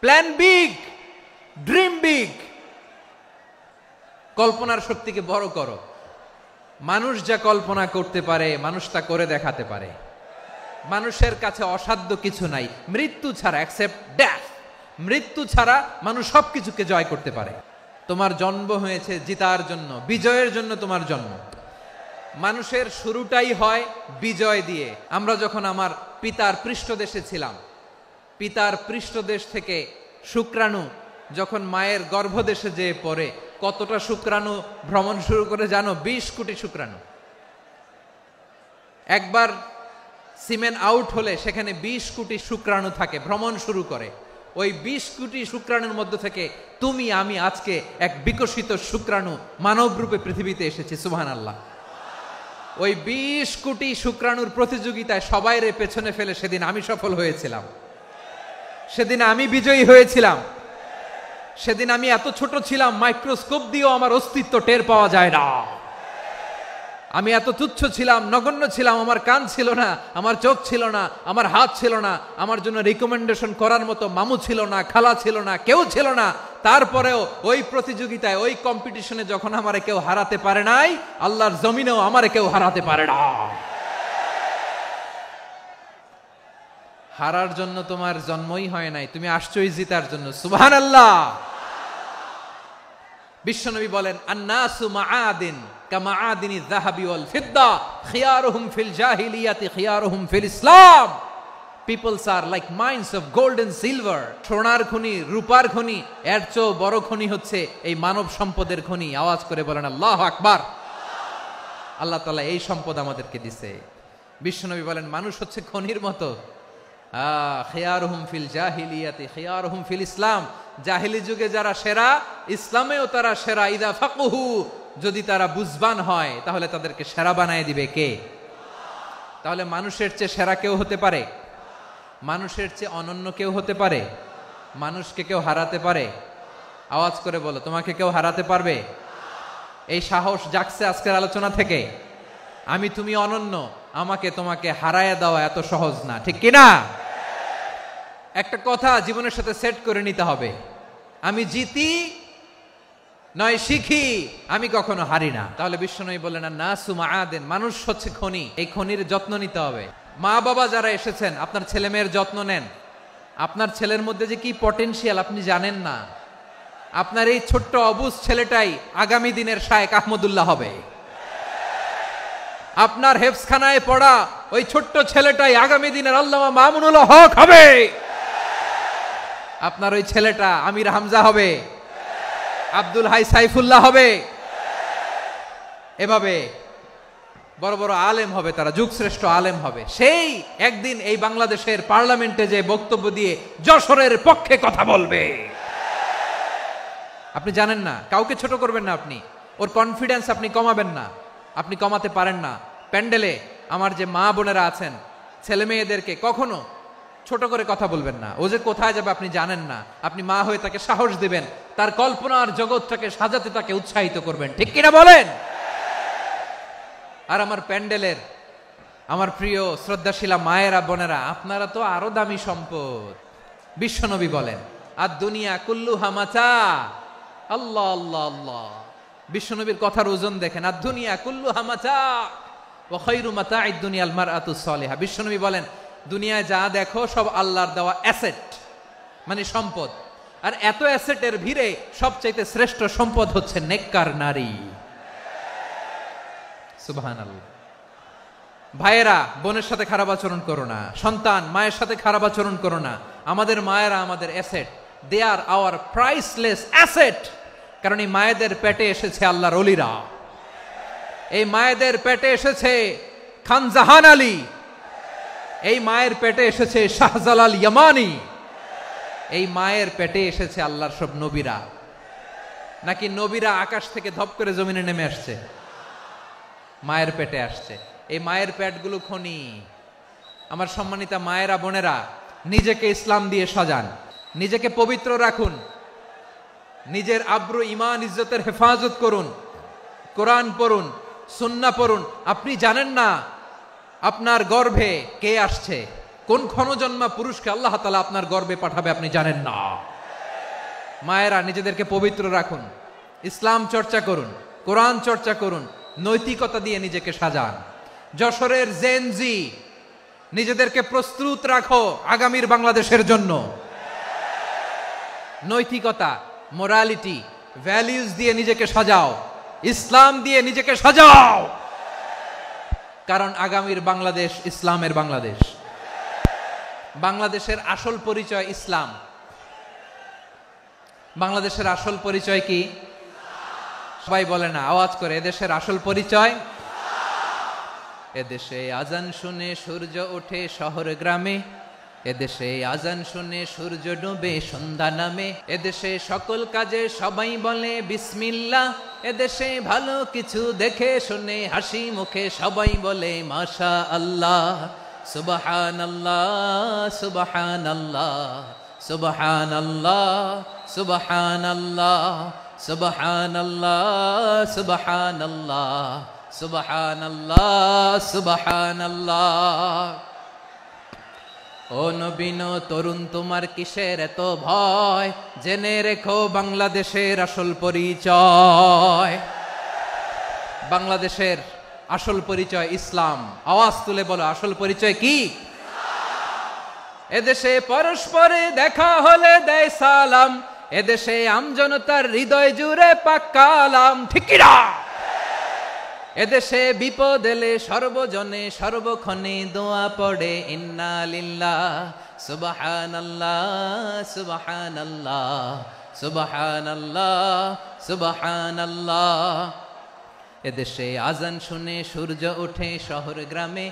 প্ল্যান বিগ, ড্রিম বিগ, কল্পনার শক্তিকে বড় করো। মানুষ যা কল্পনা করতে পারে মানুষ তা করে দেখাতে পারে। মানুষের কাছে অসাধ্য কিছু নাই, মৃত্যু ছাড়া, এক্সেপ্ট ডেথ, মৃত্যু ছাড়া মানুষ সবকিছুকে জয় করতে পারে। তোমার জন্ম হয়েছে জিতার জন্য, বিজয়ের জন্য তোমার জন্ম। মানুষের শুরুটাই হয় বিজয় দিয়ে। আমরা যখন আমার পিতার পৃষ্ঠদেশে ছিলাম, পিতার পৃষ্ঠদেশ থেকে শুক্রাণু যখন মায়ের গর্ভদেশে যেয়ে পড়ে, কতটা শুক্রাণু ভ্রমণ শুরু করে জানো? 20 কোটি শুক্রাণু। একবার সিমেন আউট হলে সেখানে 20 কোটি শুক্রাণু থাকে, ভ্রমণ শুরু করে। ওই 20 কোটি শুক্রাণুর মধ্যে থেকে তুমি আমি আজকে এক বিকশিত শুক্রাণু মানব রূপে পৃথিবীতে এসেছি। সুবহানাল্লাহ। ওই 20 কোটি শুক্রাণুর প্রতিযোগিতায় সবাই রে পেছনে ফেলে সেদিন আমি সফল হয়েছিলাম, সেদিন আমি বিজয়ী হয়েছিলাম। সেদিন আমি এত ছোট ছিলাম, মাইক্রোস্কোপ দিয়েও আমার অস্তিত্ব টের পাওয়া যায় না। আমি এত তুচ্ছ ছিলাম, নগণ্য ছিলাম। আমার কান ছিল না, আমার চোখ ছিল না, আমার হাত ছিল না, আমার জন্য রিকমেন্ডেশন করার মতো মামু ছিল না, খালা ছিল না, কেউ ছিল না। তারপরেও ওই প্রতিযোগিতায়, ওই কম্পিটিশনে যখন আমারে কেউ হারাতে পারে নাই, আল্লাহর জমিনেও আমারে কেউ হারাতে পারে না। হারার জন্য তোমার জন্মই হয় নাই, তুমি আসছোই জিতার জন্য। সুবহানাল্লাহ। বিশ্বনবী বলেন, আন্নাসু মাআদিন কামাআদিনি যাহাবি ওয়াল ফিদ্দা খিয়ারুহুম ফিল জাহিলিয়াতি খিয়ারুহুম ফিল ইসলাম। Peoples are like mines of gold and silver. সোনার খনি, রূপার খনি, এর চেয়েও বড় খনি হচ্ছে এই মানব সম্পদের খনি। আওয়াজ করে বলেন আল্লাহু আকবার। আল্লাহ তাআলা এই সম্পদ আমাদেরকে দিয়েছে। বিশ্বনবী বলেন, মানুষ হচ্ছে খনির মতো। খিয়ারুহুম ফিল জাহিলিয়াতি খিয়ারুহুম ফিল ইসলাম। জাহিলি যুগে যারা সেরা, ইসলামেও তারা সেরা। ইদা ফাকুহু, যদি তারা বুঝবান হয় তাহলে তাদেরকে সেরা বানায় দিবে কে? তাহলে মানুষের চেয়ে সেরা কেউ হতে পারে? মানুষের চেয়ে অনন্য কেউ হতে পারে? মানুষকে কেউ হারাতে পারে? আওয়াজ করে বলো, তোমাকে কেউ হারাতে পারবে? এই সাহস জাগছে আজকের আলোচনা থেকে। আমি তুমি অনন্য, আমাকে তোমাকে হারায়া দেওয়া এত সহজ না, ঠিক কিনা? একটা কথা জীবনের সাথে সেট করে নিতে হবে, আমি জিতি নয় শিখি, আমি কখনো হারি না। তাহলে বিশ্বনবী বললেন, নাসু মাআদিন, মানুষ হচ্ছে খনি, এই খনির যত্ন নিতে হবে। মা বাবা যারা এসেছেন, আপনার ছেলে মেয়ের যত্ন নেন। আপনার ছেলের মধ্যে যে কি পটেনশিয়াল আপনি জানেন না। আপনার এই ছোট্ট অবুজ ছেলেটাই আগামী দিনের শায়েখ আহমদুল্লাহ হবে। আপনার হেফজখানায় পড়া ওই ছোট্ট ছেলেটাই আগামী দিনের আল্লামা মামুনুল হক হবে। আপনার ওই ছেলেটা আমির হামজা হবে, আব্দুল হাই সাইফুল্লাহ হবে। এভাবে বড় বড় আলেম হবে, তারা যুগশ্রেষ্ঠ আলেম হবে। সেই একদিন এই বাংলাদেশের পার্লামেন্টে যে বক্তব্য দিয়ে যশোরের পক্ষে কথা বলবে। আপনি জানেন না, কাউকে ছোট করবেন না আপনি, ওর কনফিডেন্স আপনি কমাবেন না, আপনি কমাতে পারেন না। প্যান্ডেলে আমার যে মা বোনেরা আছেন, ছেলে মেয়েদেরকে কখনো ছোট করে কথা বলবেন না। ও যে কোথায় যাবে আপনি জানেন না, আপনি মা হয়ে তাকে সাহস দিবেন, তার কল্পনার জগৎটাকে সাজাতে তাকে উৎসাহিত করবেন, ঠিক কিনা বলেন? আর আমার প্যান্ডেলের আমার প্রিয় শ্রদ্ধাশীলা মায়েরা বোনেরা, আপনারা তো আরো দামি সম্পদ। বিশ্বনবী বলেন, আর দুনিয়া কুল্লুহা মাতা। আল্লাহ আল্লাহ আল্লাহ। বিশ্বনবীর কথার ওজন দেখেন, আর দুনিয়া কুল্লুহা মাতা ওয়া খায়রু মাতা'আদ দুনিয়াল মারআতুস সালিহা। বিশ্বনবী বলেন, দুনিয়ায় যা দেখো সব আল্লাহর দেওয়া অ্যাসেট, মানে সম্পদ। আর এত অ্যাসেটের ভিড়ে সবচাইতে শ্রেষ্ঠ সম্পদ হচ্ছে নেককার নারী। সুবহানাল্লাহ। ভাইয়েরা বোনের সাথে খারাপ আচরণ করো না, সন্তান মায়ের সাথে খারাপ আচরণ করো না। আমাদের মায়েরা আমাদের asset, they are our priceless asset. কারণ এই মায়েদের পেটে এসেছে আল্লাহর ওলিরা, এই মায়েদের পেটে এসেছে খান জাহান আলী, এই মায়ের পেটে এসেছে শাহজালাল ইয়ামানি, এই মায়ের পেটে এসেছে আল্লাহর সব নবীরা। নাকি নবীরা আকাশ থেকে ধপ করে জমিনে নেমে আসছে? মায়ের পেটে আসছে। এই মায়ের পেটগুলো খনি। আমার সম্মানিতা মায়েরা বোনেরা, নিজেকে ইসলাম দিয়ে সাজান, নিজেকে পবিত্র রাখুন। নিজের আব্রু ইমান ইজ্জতের হেফাজত করুন, কোরআন পড়ুন, সুন্নাহ পড়ুন। আপনি জানেন না আপনার গর্ভে কে আসছে, কোন ক্ষণজন্মা পুরুষকে আল্লাহ তাআলা আপনার গর্ভে পাঠাবে আপনি জানেন না। মায়েরা নিজেদেরকে পবিত্র রাখুন, ইসলাম চর্চা করুন, কোরআন চর্চা করুন, নৈতিকতা দিয়ে নিজেকে সাজান। যশোরের জেনজি, নিজেদেরকে প্রস্তুত রাখো আগামীর বাংলাদেশের জন্য। নৈতিকতা, মোরালিটি, ভ্যালিউজ দিয়ে নিজেকে সাজাও, ইসলাম দিয়ে নিজেকে সাজাও, কারণ আগামীর বাংলাদেশ ইসলামের বাংলাদেশ। বাংলাদেশের আসল পরিচয় ইসলাম। বাংলাদেশের আসল পরিচয় কি? সবাই বলে না, আওয়াজ করে, এদেশের আসল পরিচয়। এদেশে আজান শুনে সূর্য ওঠে শহর গ্রামে, এদেশে আজান শুনে সূর্য ডুবে সন্ধ্যা নামে, এদেশে সকল কাজে সবাই বলে বিসমিল্লাহ, এদেশে ভালো কিছু দেখে শুনে হাসি মুখে সবাই বলে মাশা আল্লাহ, সুবহানাল্লাহ সুবহানাল্লাহ সুবহানাল্লাহ সুবহানাল্লাহ সুবহানাল্লাহ সুবহানাল্লাহ সুবহানাল্লাহ সুবহানাল্লাহ। ও নবীন তরুণ, তোমার কিসের এত ভয়? জেনে রেখো বাংলাদেশের আসল পরিচয়। বাংলাদেশের আসল পরিচয় ইসলাম। আওয়াজ তুলে বলো, আসল পরিচয় কি? এদেশে পরস্পরে দেখা হলে দেয় সালাম, এদেশে আমজনতার হৃদয় জুড়ে পাক্কা আলাম, ঠিক কি না? এদেশে বিপদ এলে সর্বজনে সর্বক্ষণে দোয়া পড়ে ইন্না লিল্লাহ সুবহানাল্লাহ সুবহানাল্লাহ সুবহানাল্লাহ সুবহানাল্লাহ। এদেশে আজান শুনে সূর্য ওঠে শহর গ্রামে,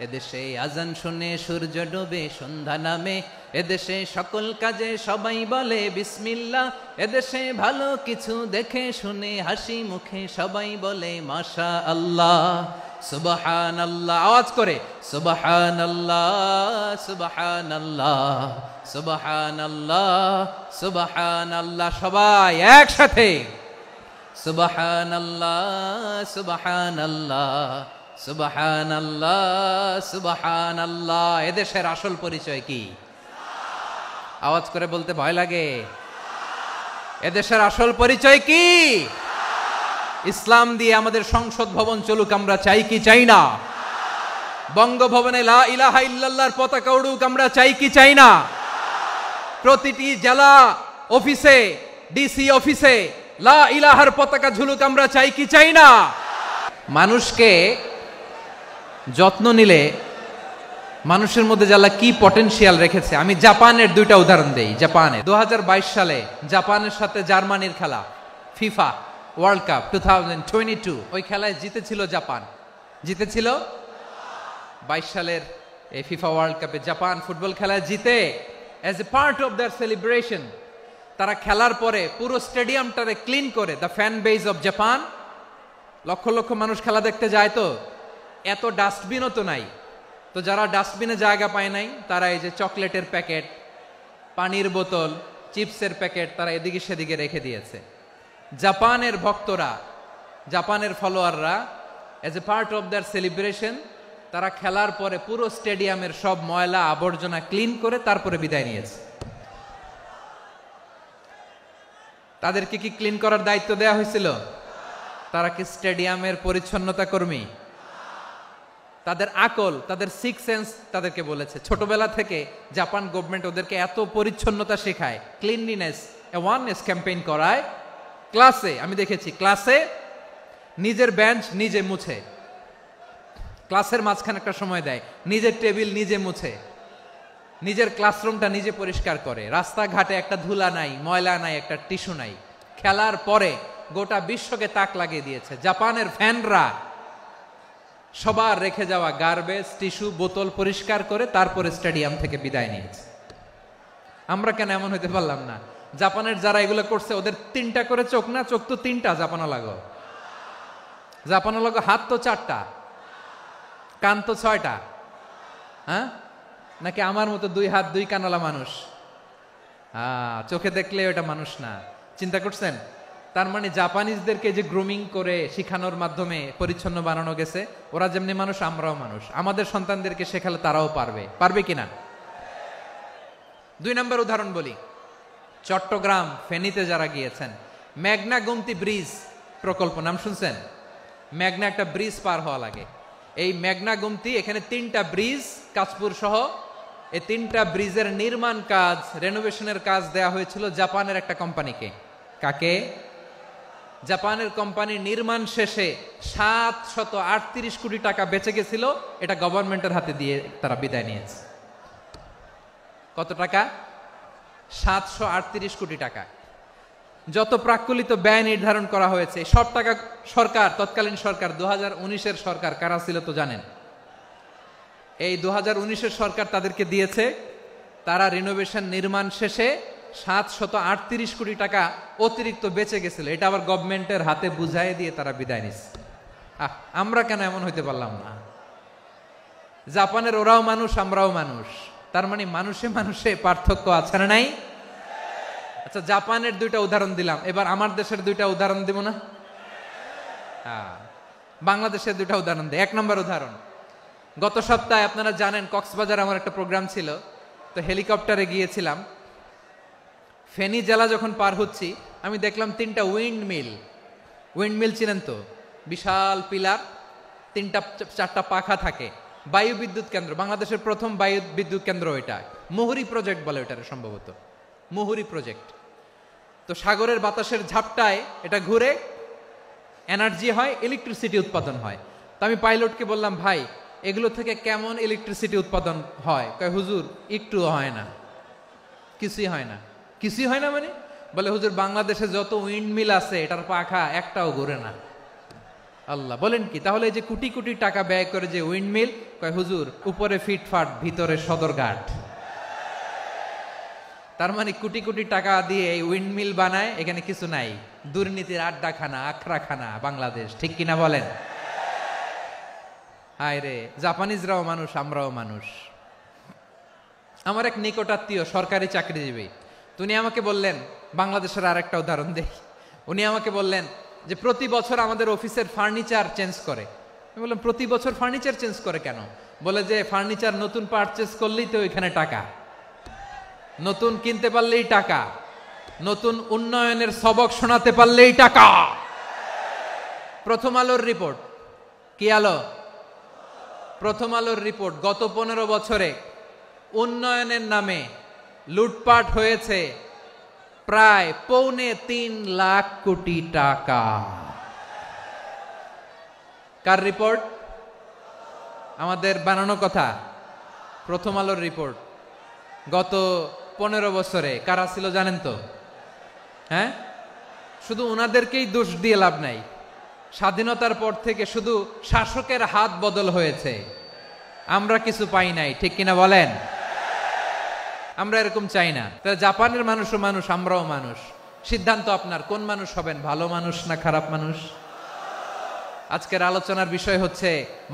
এদেশে আজান শুনে সূর্য ডুবে সন্ধ্যা নামে, এদেশে সকল কাজে সবাই বলে বিসমিল্লাহ, এদেশে ভালো কিছু দেখে শুনে হাসি মুখে সবাই বলে মাশা আল্লাহ সুবহানাল্লাহ। আওয়াজ করে সুবহানাল্লাহ সুবহানাল্লাহ সুবহানাল্লাহ সুবহানাল্লাহ। সবাই একসাথে সুবহানাল্লাহ সুবহানাল্লাহ সুবহানাল্লাহ সুবহানাল্লাহ। এদেশের আসল পরিচয় কি? আওয়াজ করে বলতে ভয় লাগে। এদেশের আসল পরিচয় কি? ইসলাম দিয়ে আমাদের সংসদ ভবন চলুক, আমরা চাই কি চাই না? বঙ্গভবনে লা ইলাহা ইল্লাল্লাহর পতাকা উড়ুক, আমরা চাই কি চাই না? প্রতিটি জেলা অফিসে, ডিসি অফিসে লা ইলাহার পতাকা ঝুলুক, আমরা চাই কি চাই না? মানুষকে যত্ন নিলে মানুষের মধ্যে আল্লাহ কি পটেনশিয়াল রেখেছে। আমি জাপানের দুইটা উদাহরণ দেই। জাপানে 2022 সালে জাপানের সাথে জার্মানির খেলা, ফিফা ওয়ার্ল্ড কাপ 2022, ওই খেলায় জিতেছিল জাপান। জিতেছিল 22 সালের এই ফিফা ওয়ার্ল্ড কাপে জাপান ফুটবল খেলায় জিতে as a part of their celebration তারা খেলার পরে পুরো স্টেডিয়ামটারে ক্লিন করে, the fan base of Japan, লক্ষ লক্ষ মানুষ খেলা দেখতে যায়, তো এত ডাস্টবিনও তো নাই, তো যারা ডাস্টবিনে জায়গা পায় নাই তারা এই যে চকলেটের প্যাকেট, পানির বোতল, চিপসের প্যাকেট তারা এদিকে সেদিকে রেখে দিয়েছে। জাপানের ভক্তরা, জাপানের ফলোয়াররা as a part of their celebration তারা খেলার পরে পুরো স্টেডিয়ামের সব ময়লা আবর্জনা ক্লিন করে তারপরে বিদায় নিয়েছে। তাদেরকে কি ক্লিন করার দায়িত্ব দেয়া হয়েছিল? তারা কি স্টেডিয়ামের পরিচ্ছন্নতা কর্মী? তাদের আকল, তাদের সিক্স সেন্স তাদেরকে বলেছে। ছোটবেলা থেকে জাপান গভর্নমেন্ট ওদেরকে এত পরিচ্ছন্নতা শেখায়, ক্লিনলিনেস অ্যাওয়ারনেস ক্যাম্পেইন করায়। ক্লাসে আমি দেখেছি, ক্লাসে নিজের বেঞ্চ নিজে মুছে, ক্লাসের মাঝখানে একটা সময় দেয়, নিজের টেবিল নিজে মুছে, নিজের ক্লাসরুমটা নিজে পরিষ্কার করে, রাস্তাঘাটে একটা ধুলা নাই, ময়লা নাই, একটা টিস্যু নাই। খেলার পরে গোটা বিশ্বকে তাক লাগিয়ে দিয়েছে। জাপানের ফ্যানরা সবার রেখে যাওয়া গার্বেজ, টিস্যু, বোতল পরিষ্কার করে তারপরে স্টেডিয়াম থেকে বিদায় নিয়েছে। আমরা কেন এমন হইতে পারলাম না? জাপানের যারা এগুলো করছে ওদের 3টা করে চোখ না? চোখ তো 3টা, জাপানো লাগো, জাপানো লাগো, হাত তো 4টা, কান তো 6টা। হ্যাঁ, নাকি আমার মতো 2 হাত 2 কানওয়ালা মানুষ? চোখে দেখলে ওটা মানুষ না। চিন্তা করছেন? তার মানে জাপানিজদেরকে যে গ্রুমিং করে শিখানোর মাধ্যমে পরিচ্ছন্ন বানানো গেছে, ওরা যেমনি মানুষ আমরাও মানুষ, আমাদের সন্তানদেরকে শেখালে তারাও পারবে কিনা? 2 নম্বর উদাহরণ বলি। চট্টগ্রাম ফেনীতে যারা গিয়েছেন, মেঘনা গোমতী ব্রিজ প্রকল্প নাম শুনছেন? মেঘনা একটা ব্রিজ পার হওয়া লাগে। এই মেঘনা গোমতী, এখানে 3টা ব্রিজ কাশপুর সহ, এই 3টা ব্রিজের নির্মাণ কাজ, রেনোভেশনের কাজ দেয়া হয়েছিল জাপানের একটা কোম্পানিকে। কাকে? জাপানের কোম্পানি। নির্মাণ শেষে 738 কোটি টাকা বেঁচে গেছিল, এটা গভর্নমেন্টের হাতে দিয়ে তারা বিদায় নিয়েছে। কত টাকা? 738 কোটি টাকা। যত প্রাক্কলিত ব্যয় নির্ধারণ করা হয়েছে সব টাকা সরকার, তৎকালীন সরকার 2019-এর সরকার, কারা ছিল তো জানেন? এই 2019-এর সরকার তাদেরকে দিয়েছে। তারা রিনোভেশন নির্মাণ শেষে 738 কোটি টাকা অতিরিক্ত বেঁচে গেছিল, এটা আবার গভর্নমেন্টের হাতে বুঝাই দিয়ে তারা বিদায় নিচ্ছে। আমরা কেন এমন হইতে পারলাম না? জাপানের ওরাও মানুষ, আমরাও মানুষ, তার মানে মানুষে মানুষে পার্থক্য আছে না নাই? আচ্ছা, জাপানের 2টা উদাহরণ দিলাম, এবার আমার দেশের 2টা উদাহরণ দিব না? বাংলাদেশের 2টা উদাহরণ দিই। 1 নম্বর উদাহরণ, গত সপ্তাহে আপনারা জানেন কক্সবাজার আমার একটা প্রোগ্রাম ছিল, তো হেলিকপ্টারে গিয়েছিলাম। ফেনী জেলা যখন পার হচ্ছি, আমি দেখলাম 3টা উইন্ডমিল চিনেন তো? বিশাল পিলার, 3টা-4টা পাখা থাকে। বায়ু বিদ্যুৎ কেন্দ্র, বাংলাদেশের প্রথম বায়ু বিদ্যুৎ কেন্দ্র এটা। মুহুরী প্রজেক্ট বলে এটার, সম্ভবত মুহুরী প্রজেক্ট। তো সাগরের বাতাসের ঝাপটায় এটা ঘুরে এনার্জি হয়, ইলেকট্রিসিটি উৎপাদন হয়। তো আমি পাইলটকে বললাম, ভাই এগুলো থেকে কেমন ইলেকট্রিসিটি উৎপাদন হয়? কয়, হুজুর একটু হয় না, কিছুই হয় না। কিছুই হয় না মানে? বলে, হুজুর বাংলাদেশে যত উইন্ডমিল আছে এটার পাখা একটাও ঘুরে না। আল্লাহ, বলেন কি? তাহলে এই যে কোটি কোটি টাকা ব্যয় করে যে উইন্ডমিল, কয় হুজুর উপরে ফিটফাট, ভিতরে সদরঘাট। তার মানে কোটি কোটি টাকা দিয়ে এই উইন্ডমিল বানায়, এখানে কিছু নাই। দুর্নীতির আড্ডাখানা, আখড়াখানা বাংলাদেশ, ঠিক কিনা বলেন? হায় রে, জাপানিজরাও মানুষ, আমরাও মানুষ। আমার এক নিকটাত্মীয় সরকারি চাকরিজীবী, উনি আমাকে বললেন, বাংলাদেশের আর একটা উদাহরণ দেখি। উনি আমাকে বললেন যে প্রতি বছর আমাদের অফিসের ফার্নিচার চেঞ্জ করে। আমি বললাম, প্রতি বছর ফার্নিচার চেঞ্জ করে কেন? বলে যে ফার্নিচার নতুন পারচেজ করলেই তো ওইখানে টাকা, নতুন কিনতে পারলেই টাকা, নতুন উন্নয়নের সবক শোনাতে পারলেই টাকা। প্রথম আলোর রিপোর্ট, কি আলো? প্রথম আলোর রিপোর্ট, গত 15 বছরে উন্নয়নের নামে লুটপাট হয়েছে প্রায় 3.25 লাখ কোটি টাকা। কার রিপোর্ট? আমাদের বানানো কথা। প্রথম আলোর রিপোর্ট। গত 15 বছরে কারা ছিল জানেন তো? হ্যাঁ, শুধু ওনাদেরকেই দোষ দিয়ে লাভ নাই। স্বাধীনতার পর থেকে শুধু শাসকের হাত বদল হয়েছে, আমরা কিছু পাই নাই, ঠিক কিনা বলেন? আমরা এরকম চাই না। তাহলে জাপানের মানুষও মানুষ, আমরাও মানুষ। সিদ্ধান্ত আপনার, কোন মানুষ হবেন, ভালো মানুষ না খারাপ মানুষ? আজকের আলোচনার বিষয় হচ্ছে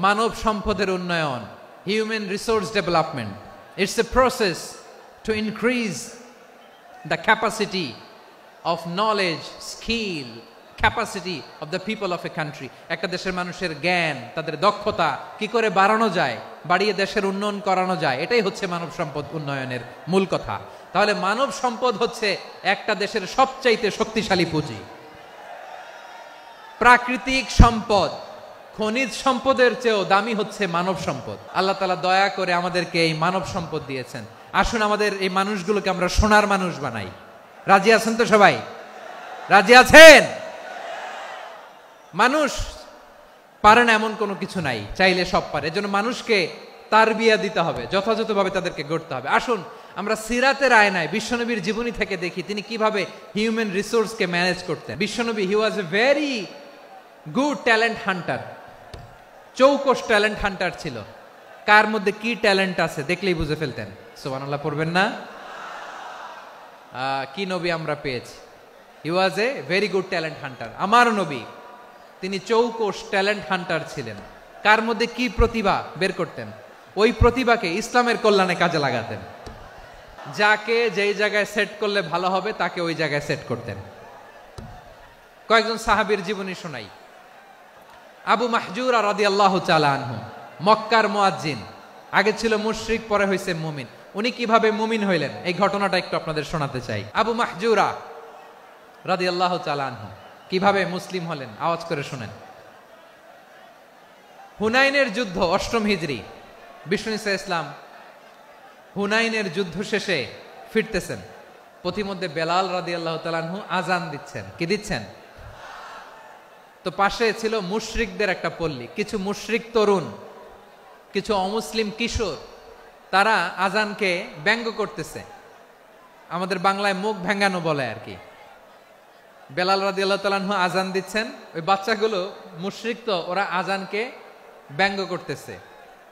মানব সম্পদের উন্নয়ন, human resource development. It's a process to increase the capacity of knowledge, skill, capacity of the people of a country. একটা দেশের মানুষের জ্ঞান, তাদের দক্ষতা কি করে বাড়ানো যায়, বাড়িয়ে দেশের উন্নয়ন করানো যায়, এটাই হচ্ছে মানব সম্পদ উন্নয়নের মূল কথা। তাহলে মানব সম্পদ হচ্ছে একটা দেশের সবচাইতে শক্তিশালী পুঁজি। প্রাকৃতিক সম্পদ, খনিজ সম্পদের চেয়েও দামি হচ্ছে মানব সম্পদ। আল্লাহ তাআলা দয়া করে আমাদেরকে এই মানব সম্পদ দিয়েছেন। আসুন আমাদের এই মানুষগুলোকে আমরা সোনার মানুষ বানাই। রাজি আছেন তো সবাই? রাজি আছেন? মানুষ পারে না এমন কোনো কিছু নাই, চাইলে সব পারে। এজন্য মানুষকে তারবিয়া দিতে হবে, যথাযথভাবে তাদেরকে গড়তে হবে। আসুন আমরা সিরাতের আয়নায় বিশ্বনবীর জীবনী থেকে দেখি তিনি কিভাবে হিউম্যান রিসোর্সকে ম্যানেজ করতেন। বিশ্বনবী, he was a very good talent hunter, চৌকস ট্যালেন্ট হান্টার ছিল। কার মধ্যে কি ট্যালেন্ট আছে দেখলেই বুঝে ফেলতেন। সুবহানাল্লাহ পড়বেন না? কি নবী আমরা পেয়েছি! He was a very good talent hunter. আমার নবী তিনি চৌকস ট্যালেন্ট হান্টার ছিলেন। কার মধ্যে কি প্রতিভা বের করতেন, ওই প্রতিভাকে ইসলামের কল্যাণে কাজে লাগাতেন। যাকে যেই জায়গায় সেট করলে ভালো হবে তাকে ওই জায়গায় সেট করতেন। কয়েকজন সাহাবীর জীবনী শোনাই। আবু মাহজুরা রাদিয়াল্লাহু তাআলা আনহু, মক্কার মুয়াজ্জিন, আগে ছিল মুশরিক, পরে হয়েছে মুমিন। উনি কিভাবে মুমিন হইলেন এই ঘটনাটা একটু আপনাদের শোনাতে চাই। আবু মাহজুরা রাদিয়াল্লাহু তাআলা আনহু কিভাবে মুসলিম হলেন, আওয়াজ করে শুনেন। হুনাইনের যুদ্ধ, 8ম হিজরি, বিষ্ণু ঈসা ইসলাম হুনাইনের যুদ্ধ শেষে ফিরতেছেন। পথিমধ্যে বেলাল রাদিয়াল্লাহু তাআলা আনহু আজান দিচ্ছেন। কি দিচ্ছেন? তো পাশে ছিল মুশরিকদের একটা পল্লী, কিছু মুশরিক তরুণ, কিছু অমুসলিম কিশোর, তারা আজানকে ব্যঙ্গ করতেছে। আমাদের বাংলায় মুখ ভেঙ্গানো বলে আর কি। বেলাল রাদিয়াল্লাহু তাআলা আনহু আজান দিচ্ছেন, ওই বাচ্চাগুলো মুশরিক, তো ওরা আজানকে ব্যঙ্গ করতেছে,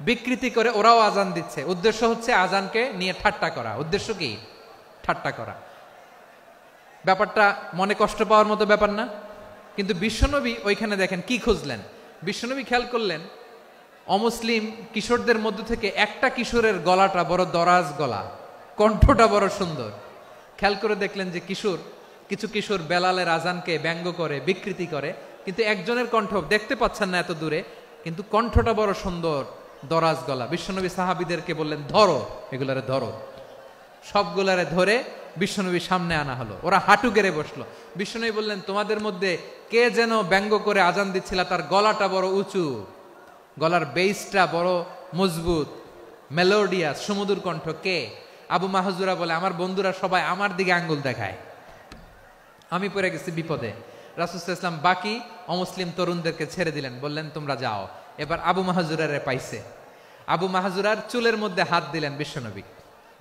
বিকৃতি করে ওরাও আজান দিচ্ছে। উদ্দেশ্য হচ্ছে আজানকে নিয়ে ঠাট্টা করা। উদ্দেশ্য কি? ঠাট্টা করা। ব্যাপারটা মনে কষ্ট পাওয়ার মতো ব্যাপার না? কিন্তু বিশ্বনবী ওইখানে দেখেন কি খুঁজলেন। বিশ্বনবী খেয়াল করলেন অমুসলিম কিশোরদের মধ্য থেকে একটা কিশোরের গলাটা বড় দরাজ গলা, কণ্ঠটা বড় সুন্দর। খেয়াল করে দেখলেন যে কিছু কিশোর বেলালের আজানকে ব্যঙ্গ করে, বিকৃতি করে, কিন্তু একজনের কণ্ঠ দেখতে পাচ্ছেন না এত দূরে, কিন্তু কণ্ঠটা বড় সুন্দর, দরাজ গলা। বিশ্বনবী সাহাবীদেরকে বললেন, ধরো এগুলারে, ধরো। সবগুলারে ধরে বিশ্বনবীর সামনে আনা হলো। ওরা হাঁটু গেড়ে বসলো। বিশ্বনবী বললেন, তোমাদের মধ্যে কে যেন ব্যঙ্গ করে আজান দিচ্ছিল, তার গলাটা বড় উঁচু, গলার বেসটা বড় মজবুত, মেলোডিয়াস, সুমধুর কণ্ঠ। কে? আবু মাহজুরা বলে, আমার বন্ধুরা সবাই আমার দিকে আঙ্গুল দেখায়, আমি পড়ে গেছি বিপদে। রাসূল সাল্লাল্লাহু আলাইহি ওয়াসাল্লাম বাকি অমুসলিম তরুণদেরকে ছেড়ে দিলেন, বললেন তোমরা যাও। এবার আবু মাহজুরারে পাইছে। আবু মাহজুরার চুলের মধ্যে হাত দিলেন বিশ্বনবী,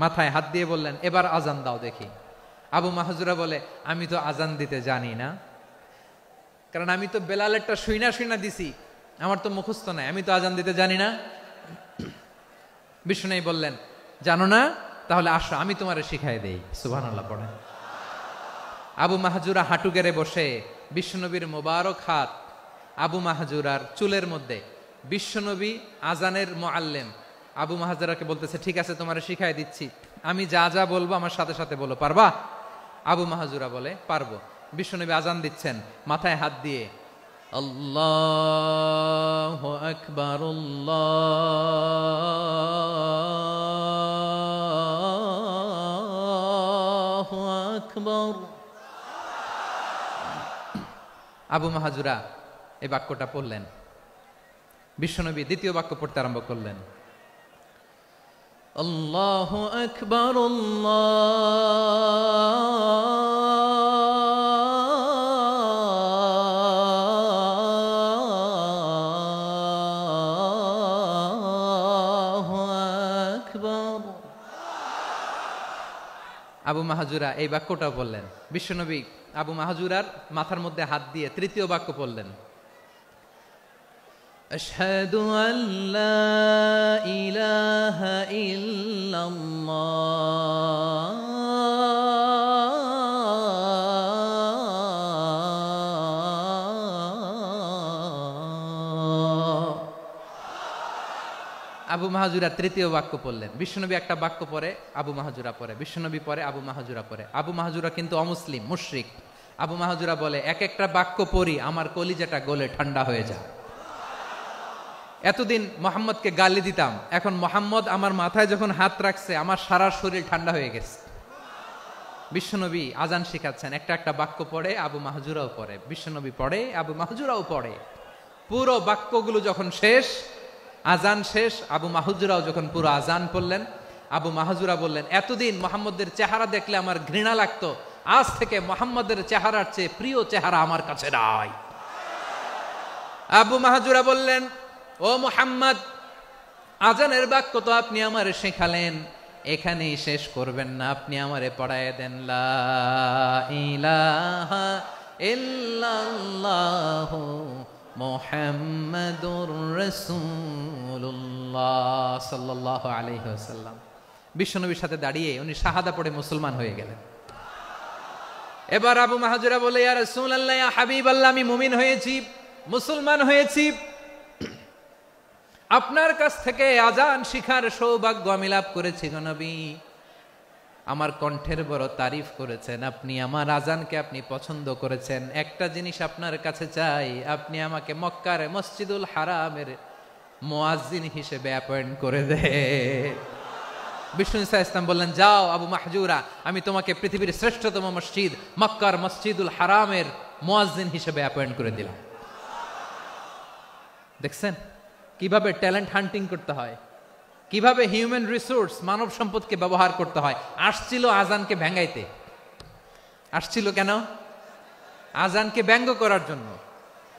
মাথায় হাত দিয়ে বললেন, এবার আজান দাও দেখি। আবু মাহজুরা বলে, আমি তো আজান দিতে জানি না, কারণ আমি তো বেলালেরটা শুইনা দিছি, আমার তো মুখস্থ নাই, আমি তো আজান দিতে জানি না। বিষ্ণু বললেন, জানো না? তাহলে আসো, আমি তোমারে শিখাই দেই। সুবহানাল্লাহ পড়েন। আবু মাহজুরা হাঁটু গেড়ে বসে, বিশ্বনবীর মোবারক হাত আবু মাহজুরার চুলের মধ্যে। বিশ্বনবী আজানের মুআল্লিম আবু মাহজুরাকে বলতেছে, ঠিক আছে তোমারে শিখাই দিচ্ছি, আমি যা যা বলবো আমার সাথে সাথে বলো, পারবা? আবু মাহজুরা বলে, পারবো। বিশ্বনবী আজান দিচ্ছেন মাথায় হাত দিয়ে, আল্লাহু আকবার, আল্লাহু আকবার। আবু মাহজুরা এই বাক্যটা পড়লেন। বিশ্বনবী দ্বিতীয় বাক্য পড়তে আরম্ভ করলেন, আল্লাহু আকবার, আল্লাহু আকবার। আবু মাহজুরা এই বাক্যটা বললেন। বিশ্বনবী আবু মাহজুরার মাথার মধ্যে হাত দিয়ে তৃতীয় বাক্য পড়লেন, আশহাদু আল্লা ইলাহা ইল্লাল্লাহ। আবু মাহজুরা তৃতীয় বাক্য পড়লেন। বিশ্বনবী একটা বাক্য পরে আবু মাহজুরা পরে, বিশ্বনবী পরে আবু মাহজুরা পরে। আবু মাহজুরা কিন্তু অমুসলিম, মুশরিক। আবু মাহজুরা বলে, এক একটা বাক্য পড়ি আমার কলিজাটা গলে ঠান্ডা হয়ে যায়। এতদিন মোহাম্মদকে গালি দিতাম, এখন মোহাম্মদ আমার মাথায় যখন হাত রাখছে আমার সারা শরীর ঠান্ডা হয়ে গেছে। বিশ্বনবী আজান শিখাচ্ছেন, একটা একটা বাক্য পড়ে আবু মাহজুরাও পড়ে, বিশ্বনবী পড়ে, আবু মাহজুরাও পড়ে। পুরো বাক্যগুলো যখন শেষ, আজান শেষ, আবু মাহজুরাও যখন পুরো আজান পড়লেন, আবু মাহজুরা বললেন, এতদিন মোহাম্মদের চেহারা দেখলে আমার ঘৃণা লাগতো, আজ থেকে মোহাম্মদের চেহারার চেয়ে প্রিয় চেহারা আমার কাছে নাই। আবু মাহজুরা বললেন, ও মুহাম্মদ, আজানের বাক্য তো আপনি আমারে শেখালেন, এখানেই শেষ করবেন না, আপনি আমারে পড়ায় দেন, লা ইলাহা ইল্লাল্লাহু মুহাম্মাদুর রাসূলুল্লাহ সাল্লাল্লাহু আলাইহি ওয়াসাল্লাম। বিশ্বনবীর সাথে দাঁড়িয়ে উনি শাহাদা পড়ে মুসলমান হয়ে গেলেন। এবার আবু মাহজুরা বলে, ইয়া রাসূলুল্লাহ, ইয়া হাবিবাল্লাহ, আমি মুমিন হয়েছি, মুসলমান হয়েছি, আপনার কাছ থেকে আজান শিখার সৌভাগ্য আমি লাভ করেছি গো নবী। আমার কণ্ঠের বড় তারিফ করেছেন, আপনি আমার আজানকে আপনি পছন্দ করেছেন। একটা জিনিস আপনার কাছে চাই, আপনি আমাকে মক্কার মসজিদুল হারামের মুয়াজ্জিন হিসেবে অ্যাপয়েন্ট করে দে। বিষ্ণু ঈসা ইসলাম বললেন, যাও আবু মাহজুরা, আমি তোমাকে পৃথিবীর শ্রেষ্ঠতম মসজিদ মক্কার মসজিদুল হারামের মুয়াজ্জিন হিসেবে অ্যাপয়েন্ট করে দিলাম। দেখছেন কিভাবে ট্যালেন্ট হান্টিং করতে হয়, কিভাবে হিউম্যান রিসোর্স মানব সম্পদকে ব্যবহার করতে হয়। আসছিল আজানকে ভেঙ্গাইতে, আসছিল কেন? আজানকে ব্যঙ্গ করার জন্য,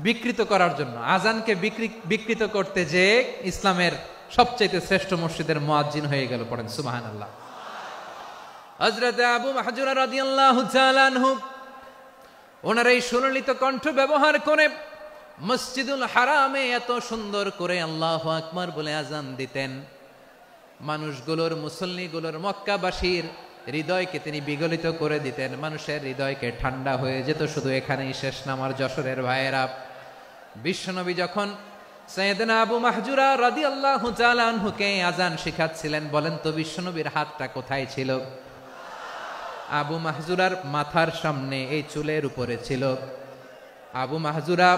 বিকৃত করার জন্য। আজানকে বিকৃত করতে যে ইসলামের সবচেয়ে শ্রেষ্ঠ মসজিদের মুয়াজ্জিন হয়ে গেল। পড়েন সুবহানাল্লাহ। হযরত আবু মাহজুরা রাদিয়াল্লাহু তাআলা আনহু ওনার এই সুললিত কণ্ঠ ব্যবহার করে মসজিদুল হারামে এত সুন্দর করে আল্লাহু আকবার বলে আজান দিতেন, মানুষগুলোর, মুসল্লিগুলোর, মক্কাবাসীর হৃদয়কে তিনি বিগলিত করে দিতেন। মানুষের হৃদয়কে ঠান্ডা হয়ে যেত। শুধু এখানেই শেষ না আমার যশোরের ভাইয়েরা। বিশ্বনবী যখন সাইয়েদনা আবু মাহজুরা রাদিয়াল্লাহু তাআলা আনহুকে আজান শিখাচ্ছিলেন, বলেন তো বিশ্বনবীর হাতটা কোথায় ছিল? আবু মাহজুরার মাথার সামনে, এই চুলের উপরে ছিল। আবু মাহজুরা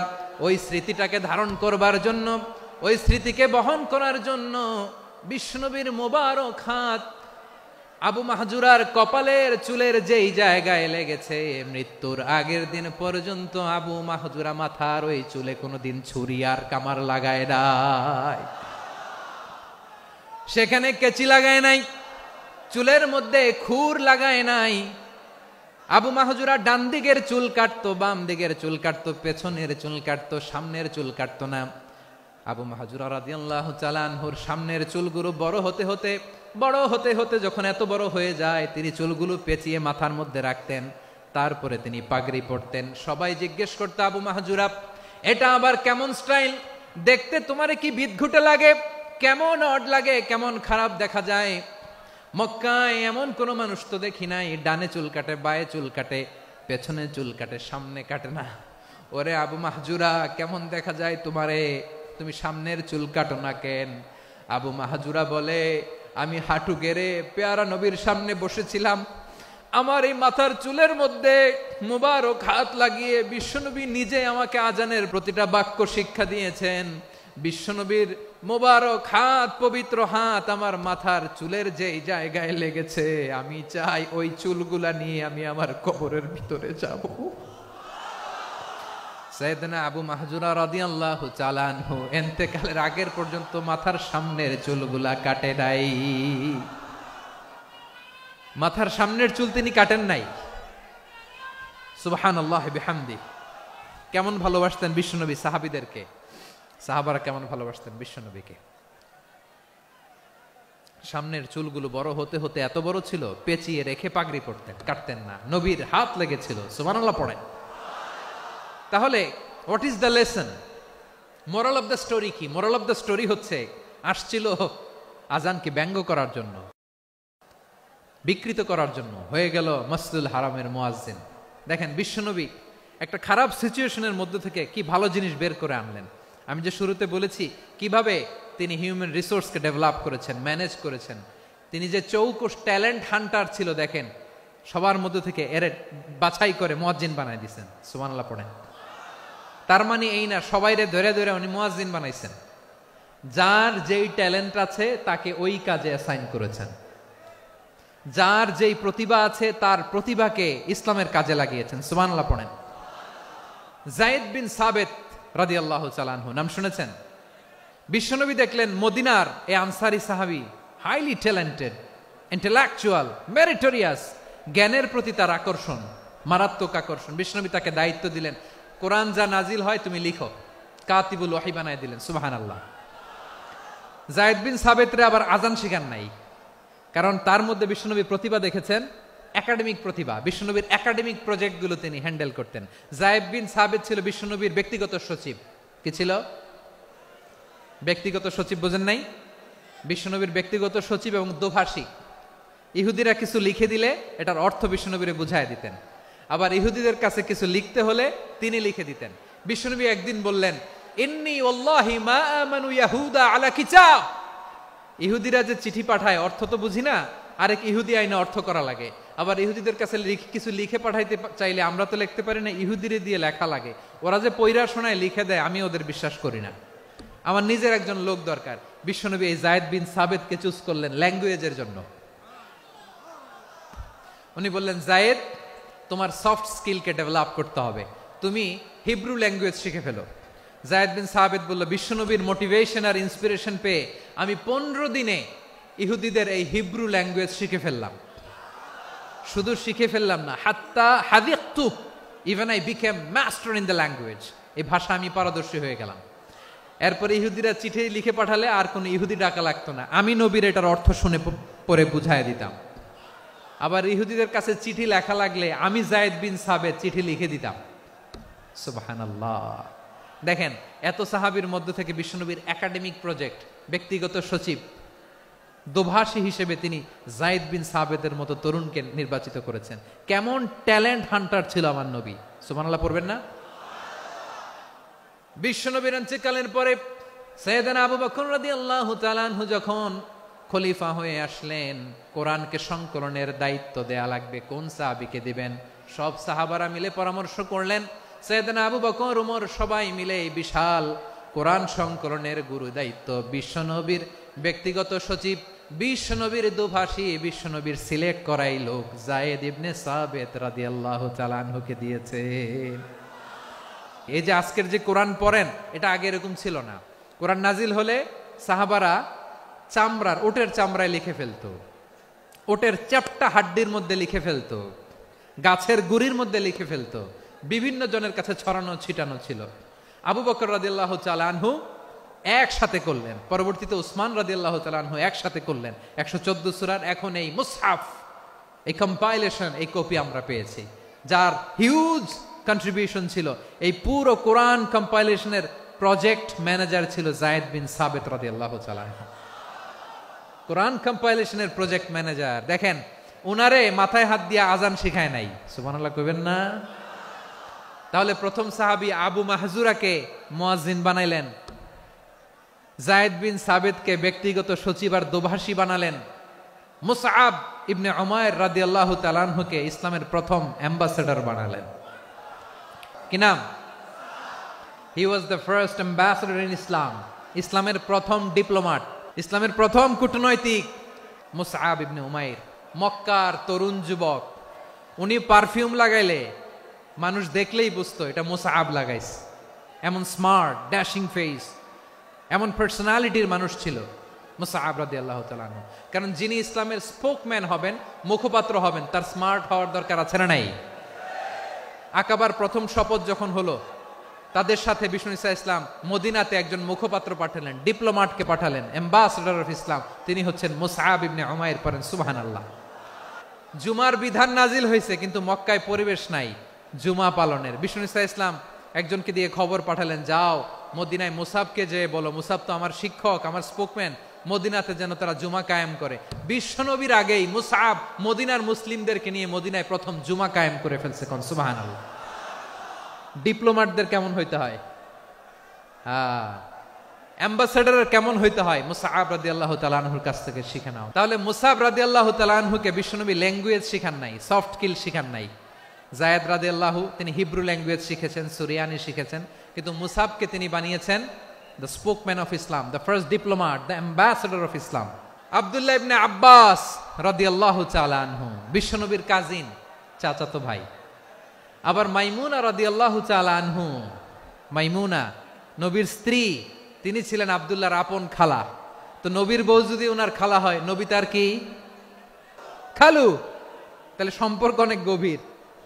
ওই স্মৃতিটাকে ধারণ করবার জন্য, ওই স্মৃতিকে বহন করার জন্য বিশ্বনবীর মোবারক হাত আবু মাহজুরার কপালের চুলের যেই জায়গায় লেগেছে, মৃত্যুর আগের দিন পর্যন্ত আবু মাহজুরা মাথার ওই চুলে কোনোদিন ছুরি আর কামার লাগায় নাই, সেখানে কেচি লাগায় নাই, চুলের মধ্যে খুর লাগায় নাই। আবু মাহজুরা ডান দিকের চুল কাটতো, বাম দিকের চুল কাটতো, পেছনের চুল কাটতো, সামনের চুল কাটতো না। আবু মাহজুরা রাদিয়াল্লাহু তাআলা আনহুর সামনের চুলগুলো বড় হতে হতে যখন এত বড় হয়ে যায়, তিনি চুলগুলো পেঁচিয়ে মাথার মধ্যে রাখতেন। তারপরে তিনি পাগড়ি পরতেন। সবাই জিজ্ঞেস করতো, আবু মাহজুরা এটা আবার কেমন স্টাইল? দেখতে তোমারে কি বিদঘুটে লাগে? কেমন অড লাগে? কেমন খারাপ দেখা যায়? মক্কায় এমন কোন মানুষ তো দেখি নাই, ডানে চুল কাটে, বায়ে চুল কাটে, পেছনে চুল কাটে, সামনে কাটে না। ওরে আবু মাহজুরা, কেমন দেখা যায় তোমারে? তুমি সামনের চুল কাটো না কেন? আবু মাহজুরা বলে, আমি হাঁটু গেড়ে পেয়ারা নবীর সামনে বসেছিলাম, আমার এই মাথার চুলের মধ্যে মুবারক হাত লাগিয়ে বিশ্বনবী নিজে আমাকে আজানের প্রতিটা বাক্য শিক্ষা দিয়েছেন। বিশ্বনবীর মোবারক হাত, পবিত্র হাত আমার মাথার চুলের যেই জায়গায় লেগেছে, আমি চাই ওই চুলগুলা নিয়ে আমি আমার কবরের ভিতরে যাব। সাইয়েদনা আবু মাহজুরা রাদিয়াল্লাহু তাআলা আনহু ইন্তেকালের আগের পর্যন্ত মাথার সামনের চুলগুলা কাটে নাই। মাথার সামনের চুল তিনি কাটেন নাই। সুবহানাল্লাহি বিহামদি। কেমন ভালোবাসতেন বিশ্বনবী সাহাবীদেরকে, সাহাবারা কেমন ভালোবাসতেন বিশ্বনবীকে। সামনের চুলগুলো বড় হতে হতে এত বড় ছিল, পেঁচিয়ে রেখে পাগড়ি পরতেন, কাটতেন না। নবীর হাত লেগেছিল। সুবহানাল্লাহ পড়েন। তাহলে what is the lesson? Moral of the story কি? মোরাল অফ দ্য স্টোরি হচ্ছে, আসছিল আজানকে ব্যঙ্গ করার জন্য, বিকৃত করার জন্য, হয়ে গেল মসজিদুল হারামের মুয়াজ্জিন। দেখেন বিশ্বনবী একটা খারাপ সিচুয়েশনের মধ্যে থেকে কি ভালো জিনিস বের করে আনলেন। আমি যে শুরুতে বলেছি কিভাবে তিনি হিউম্যান রিসোর্সকে ডেভেলপ করেছেন, ম্যানেজ করেছেন। তিনি যে চৌকস ট্যালেন্ট হান্টার ছিল, দেখেন সবার মধ্যে থেকে এর বাছাই করে মুয়াজ্জিন বানাই দিয়েছেন। সুবহানাল্লাহ পড়েন। তার মানে এই না সবাইরে ধরে ধরে উনি মুয়াজ্জিন বানাইছেন। যার যেই ট্যালেন্ট আছে তাকে ওই কাজে অ্যাসাইন করেছেন। যার যেই প্রতিভা আছে তার প্রতিভাকে ইসলামের কাজে লাগিয়েছেন। সুবহানাল্লাহ পড়েন। যায়েদ বিন সাবিত রাদিয়াল্লাহু তাআলা আনহু নাম শুনেছেন? বিশ্বনবী দেখলেন মদিনার এই আনসারী সাহাবী হাইলি ট্যালেন্টেড, ইন্টেলেকচুয়াল, মেরিটোরিয়াস, জ্ঞানের প্রতি তার আকর্ষণ, মারাত্মক আকর্ষণ। বিশ্বনবী তাকে দায়িত্ব দিলেন, কোরআন যা নাজিল হয় তুমি লিখো, কাতিবুল ওয়াহি বানায় দিলেন। সুবহানাল্লাহ। যায়েদ বিন সাবিতরে আবার আজান শিখান নাই, কারণ তার মধ্যে বিশ্বনবী প্রতিভা দেখেছেন, একাডেমিক প্রতিভা। বিশ্বনবীর একাডেমিক প্রজেক্টগুলো তিনি হ্যান্ডেল করতেন। যায়েদ বিন সাবিত ছিল বিশ্বনবীর ব্যক্তিগত সচিব। কি ছিল? ব্যক্তিগত সচিব। বোঝেন নাই? বিশ্বনবীর ব্যক্তিগত সচিব এবং দোভাষী। ইহুদিরা কিছু লিখে দিলে এটার অর্থ বিশ্বনবীরে বুঝায় দিতেন। আবার ইহুদিদের কাছে কিছু লিখতে হলে তিনি লিখে দিতেন। বিশ্বনবী একদিন বললেন, ইন্নী ওয়াল্লাহি মা আমানু ইয়াহুদা আলা কিতাব। ইহুদিরা যে চিঠি পাঠায় অর্থ তো বুঝি না, আরেক ইহুদি আইনে অর্থ করা লাগে, আবার ইহুদিদের কাছে কিছু লিখে পাঠাইতে চাইলে আমরা তো লিখতে পারি না, ইহুদিরে দিয়ে লেখা লাগে। ওরা যে পয়রা শোনায় লিখে দেয়, আমি ওদের বিশ্বাস করি না। আমার নিজের একজন লোক দরকার। বিশ্বনবী এই যায়েদ বিন সাবেতকে চুজ করলেন ল্যাঙ্গুয়েজের জন্য। উনি বললেন, যায়েদ, তোমার সফট স্কিলকে ডেভেলপ করতে হবে, তুমি হিব্রু ল্যাঙ্গুয়েজ শিখে ফেলো। যায়েদ বিন সাবেত বলল, বিশ্বনবীর মোটিভেশন আর ইন্সপিরেশন পেয়ে আমি 15 দিনে ইহুদিদের এই হিব্রু ল্যাঙ্গুয়েজ শিখে ফেললাম। শুধু শিখে ফেললাম না, হাত্তা হাদিকতু, even I became master in the language. এই ভাষা আমি পারদর্শী হয়ে গেলাম। এরপরে ইহুদিরা চিঠি লিখে পাঠালে আর কোনো ইহুদি ডাকা লাগতো না, আমি নবীর এটার অর্থ শুনে পরে বুঝাই দিতাম। আবার ইহুদিদের কাছে চিঠি লেখা লাগলে আমি যায়েদ বিন সাবেত চিঠি লিখে দিতাম। সুবহানাল্লাহ। দেখেন, এত সাহাবীর মধ্য থেকে বিশ্বনবীর একাডেমিক প্রজেক্ট, ব্যক্তিগত সচিব, দোভাষী হিসেবে তিনি যায়েদ বিন সাবেতের মতো তরুণকে নির্বাচিত করেছেন। কেমন ট্যালেন্ট হান্টার ছিল আমার নবী। সুবহানাল্লাহ পড়বেন না? বিশ্বনবীর ইন্তেকালের পরে সাইয়েদনা আবু বকর রাদিয়াল্লাহু তাআলা আনহু যখন খলিফা হয়ে আসলেন, কোরআনকে সংকলনের দায়িত্ব দেয়া লাগবে, কোন সাহাবীকে দিবেন? সব সাহাবারা মিলে পরামর্শ করলেন। সাইয়েদনা আবু বকর, ওমর সবাই মিলে এই বিশাল কোরআন সংকলনের গুরু দায়িত্ব বিশ্বনবীর ব্যক্তিগত সচিব, বিশ্বনবীর দুভাষী, বিশ্বনবীর সিলেক্ট করাই লোক যায়েদ ইবনে সাবেত রাদিয়াল্লাহু তাআলা আনহুকে দিয়েছে। এই যে আজকের যে কোরআন পড়েন, এটা আগে এরকম ছিল না। কোরআন নাজিল হলে সাহাবারা চামড়ার, ওটের চামড়ায় লিখে ফেলতো, ওটের চ্যাপ্টা হাড্ডির মধ্যে লিখে ফেলতো, গাছের গুড়ির মধ্যে লিখে ফেলতো, বিভিন্ন জনের কাছে ছড়ানো ছিটানো ছিল। আবু বকর রাদিয়াল্লাহু তাআলা আনহু একসাথে করলেন, পরবর্তীতে উসমান রাদিয়াল্লাহু তাআলা আনহু একসাথে করলেন। 114 সূরার এখন এই মুসহাফ, এই কম্পাইলেশন, এই কপি আমরা পেয়েছি, যার হিউজ কন্ট্রিবিউশন ছিল। এই পুরো কোরআন কম্পাইলেশনের প্রজেক্ট ম্যানেজার ছিল যায়েদ বিন সাবেত রাদিয়াল্লাহু তাআলা আনহু। কোরআন কম্পাইলেশনের প্রজেক্ট ম্যানেজার। দেখেন, উনারে মাথায় হাত দিয়ে আজান শিখায় নাই। সুবহানাল্লাহ কইবেন না? তাহলে প্রথম সাহাবী আবু মাহজুরাকে মুয়াজ্জিন বানাইলেন, যায়েদ বিন সাবেতকে ব্যক্তিগত সচিব আর দোভাষী বানালেন, মুসআব ইবনে উমাইর রাদিয়াল্লাহু তাআলা আনহুকে ইসলামের প্রথম অ্যাম্বাসেডর বানালেন। কি নাম? He was the first ambassador in Islam. ইসলামের প্রথম ডিপ্লোম্যাট, ইসলামের প্রথম কূটনৈতিক মুসআব ইবনে উমাইর, মক্কার তরুণ যুবক। উনি পারফিউম লাগাইলে মানুষ দেখলেই বুঝতো এটা মুসআব লাগাইছে। এমন স্মার্ট, ড্যাশিং ফেস, এমন পার্সোনালিটির মানুষ ছিল মুসআব রাদিয়াল্লাহু তাআলা আনহু। কারণ যিনি ইসলামের স্পোকম্যান হবেন, মুখপাত্র হবেন, তার স্মার্ট হওয়ার দরকার আছে না নাই? আকাবার প্রথম শপথ যখন হলো, তাদের সাথে বিষ্ণু ঈসা ইসলাম মদিনাতে একজন মুখপাত্র পাঠালেন, ডিপ্লোম্যাটকে পাঠালেন, অ্যাম্বাসেডর অফ ইসলাম। তিনি হচ্ছেন মুসআব ইবনে উমাইর। পড়েন সুবহানাল্লাহ। জুমার বিধান নাজিল হয়েছে, কিন্তু মক্কায় পরিবেশ নাই জুমা পালনের। বিষ্ণু ঈসা ইসলাম একজনকে দিয়ে খবর পাঠালেন, যাও মদিনায় মুসাবকে যে বলো, মুসাব তো আমার শিক্ষক, আমার স্পোকম্যান, মদিনাতে যেন তারা জুমা কায়েম করে। বিশ্বনবীর আগেই মুসআব মদিনার মুসলিমদেরকে নিয়ে মদিনায় প্রথম জুমা কায়েম করে ফেলছে। কোন সুবহানাল্লাহ। ডিপ্লোম্যাটদের কেমন হইতে হয়, অ্যাম্বাসেডারের কেমন হইতে হয়, মুসআব রাদিয়াল্লাহু তাআলা আনহুর কাছ থেকে শিখে নাও। তাহলে মুসআব রাদিয়াল্লাহু তাআলা আনহুকে বিশ্বনবী ল্যাঙ্গুয়েজ শিখান নাই, সফট স্কিল শিখান নাই। যায়েদ রাদিয়াল্লাহু তিনি হিব্রু ল্যাঙ্গুয়েজ শিখেছেন, সুরিয়ানি শিখেছেন, কিন্তু মুসআবকে তিনি বানিয়েছেন the spokesman of Islam, the first diplomat, the ambassador of Islam. আব্দুল্লাহ ইবনে আব্বাস রাদিয়াল্লাহু তাআলা আনহু বিশ্বনবীর কাজিন, চাচাতো ভাই। আবার মাইমুনা রাদিয়াল্লাহু তাআলা আনহু, মাইমুনা নবীর স্ত্রী, তিনি ছিলেন আব্দুল্লাহর আপন খালা। তো নবীর বউ যদি ওনার খালা হয়, নবী তার কি খালু। তাহলে সম্পর্ক অনেক গভীর,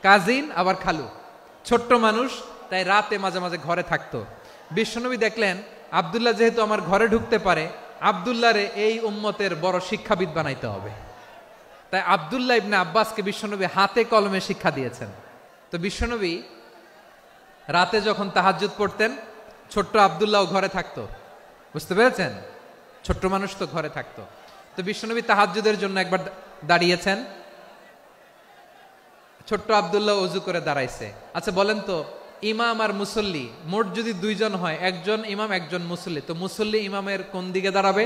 কাজিন আবার খালু। ছোট্ট মানুষ, তাই রাতে মাঝে মাঝে ঘরে থাকতো। বিশ্বনবী দেখলেন আব্দুল্লাহ যেহেতু আমার ঘরে ঢুকতে পারে, আব্দুল্লাহরে এই উম্মতের বড় শিক্ষাবিদ বানাইতে হবে। তাই আব্দুল্লাহ ইবনে আব্বাসকে বিশ্বনবী হাতে কলমে শিক্ষা দিয়েছেন। তো বিশ্বনবী রাতে যখন তাহাজ্জুদ পড়তেন, ছোট্ট আব্দুল্লাহ ঘরে থাকতো। বুঝতে পেরেছেন? ছোট্ট মানুষ তো ঘরে থাকতো। তো বিশ্বনবী তাহাজ্জুদের জন্য একবার দাঁড়িয়েছেন, ছোট্ট আব্দুল্লাহ ওযু করে দাঁড়াইছে। আচ্ছা বলেন তো, ইমাম আর মুসল্লি মোট যদি দুইজন হয়, একজন ইমাম একজন মুসল্লি, তো মুসল্লি ইমামের কোন দিকে দাঁড়াবে?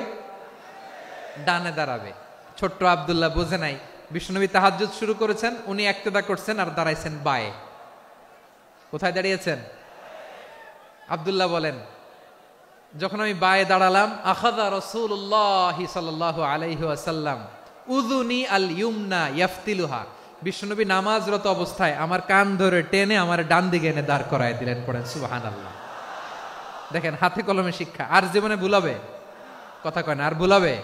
ডানে দাঁড়াবে। ছোট্ট আব্দুল্লাহ বোঝে নাই, বিশ্বনবী তাহাজ্জুদ শুরু করেছেন, উনি একতেদা করছেন আর দাঁড়াইছেন বায়ে। কোথায় দাঁড়িয়েছেন? আব্দুল্লাহ বলেন, যখন আমি বায়ে দাঁড়ালাম, আখাযা রাসূলুল্লাহি সাল্লাল্লাহু আলাইহি ওয়াসাল্লাম উযুনি আল ইউমনা ইয়াফতিলুহা, বিশ্বনবী নামাজরত অবস্থায় আমার কান ধরে টেনে আমার ডান দিকে এনে দাঁড় করায় দিলেন। পড়েন সুবহানাল্লাহ। দেখেন, হাতে কলমে শিক্ষা। আর জীবনে ভুল হবে? কথা কয় না, আর ভুল হবে?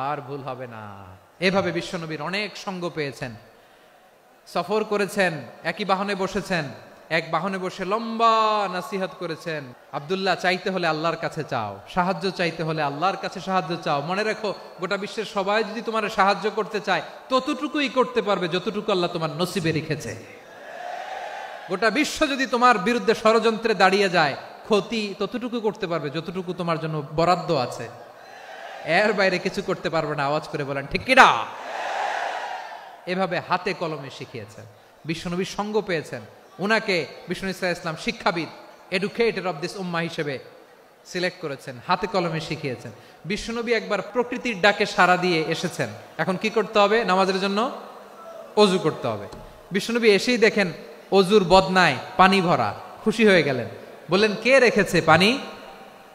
আর ভুল হবে না। এভাবে বিশ্বনবীর অনেক সঙ্গ পেয়েছেন, সফর করেছেন, একই বাহনে বসেছেন, এক বাহনে বসে লম্বা নাসিহত করেছেন। আব্দুল্লাহ, চাইতে হলে আল্লাহর কাছে চাও, সাহায্য চাইতে হলে আল্লাহর কাছে সাহায্য চাও। মনে রাখো, গোটা বিশ্বের সবাই যদি তোমার সাহায্য করতে চায়, ততটুকুই করতে পারবে যতটুকু আল্লাহ তোমার নসিবে রেখেছে। গোটা বিশ্ব যদি তোমার বিরুদ্ধে ষড়যন্ত্রে দাঁড়িয়ে যায়, ক্ষতি ততটুকু করতে পারবে যতটুকু তোমার জন্য বরাদ্দ আছে। এর বাইরে কিছু করতে পারবে না। আওয়াজ করে বলেন ঠিক কিনা? এভাবে হাতে কলমে শিখিয়েছেন, বিশ্বনবীর সঙ্গ পেয়েছেন। উনাকে বিষ্ণু ইসা ইসলাম শিক্ষাবিদ, এডুকেটর অফ দিস উম্মাহ হিসেবে সিলেক্ট করেছেন, হাতে কলমে শিখিয়েছেন। বিশ্বনবী একবার প্রকৃতির ডাকে সাড়া দিয়ে এসেছেন। এখন কি করতে হবে? নামাজের জন্য অজু করতে হবে। বিশ্বনবী এসেই দেখেন অজুর বদনায় পানি ভরা, খুশি হয়ে গেলেন, বললেন কে রেখেছে পানি?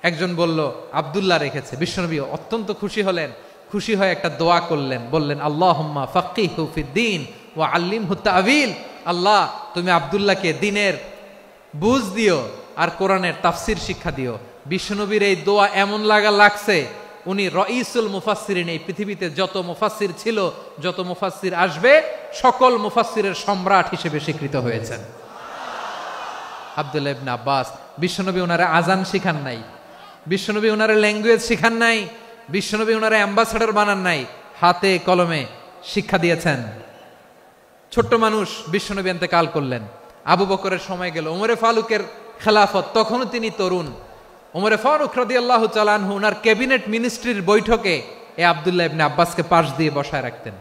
একজন বলল আব্দুল্লাহ রেখেছে। বিশ্বনবী অত্যন্ত খুশি হলেন, খুশি হয়ে একটা দোয়া করলেন, বললেন আল্লাহুম্মা ফাক্কিহু ফিদ্দীন ওয়া আল্লিমহু তা'ওয়ীল, আল্লাহ তুমি আব্দুল্লাহকে দ্বীনের বুঝ দিও আর কোরআনের তাফসীর শিক্ষা দিও। বিশ্বনবীর এই দোয়া এমন লাগছে, উনি রাইসুল মুফাসসিরিন, এই পৃথিবীতে যত মুফাসসির ছিল, যত মুফাসসির আসবে, সকল মুফাসসিরের সম্রাট হিসেবে স্বীকৃত হয়েছেন। আব্দুল্লাহ ইবনে আব্বাস, বিশ্বনবী ওনারে আজান শিখান নাই, বিশ্বনবী ওনারে ল্যাঙ্গুয়েজ শিখান নাই, বিশ্বনবী ওনারে অ্যাম্বাসেডর বানান নাই, হাতে কলমে শিক্ষা দিয়েছেন। ছোট্ট মানুষ, বিশ্বনবী ইন্তেকাল করলেন, আবু বকরের সময় গেল, ওমরে ফারুকের খেলাফত, তখনও তিনি তরুণ। ওমরে ফারুক রাদিয়াল্লাহু তাআলা আনহু ওনার ক্যাবিনেট মিনিস্ট্রির বৈঠকে এ আব্দুল্লাহ ইবনে আব্বাসকে পাশ দিয়ে বসায় রাখতেন।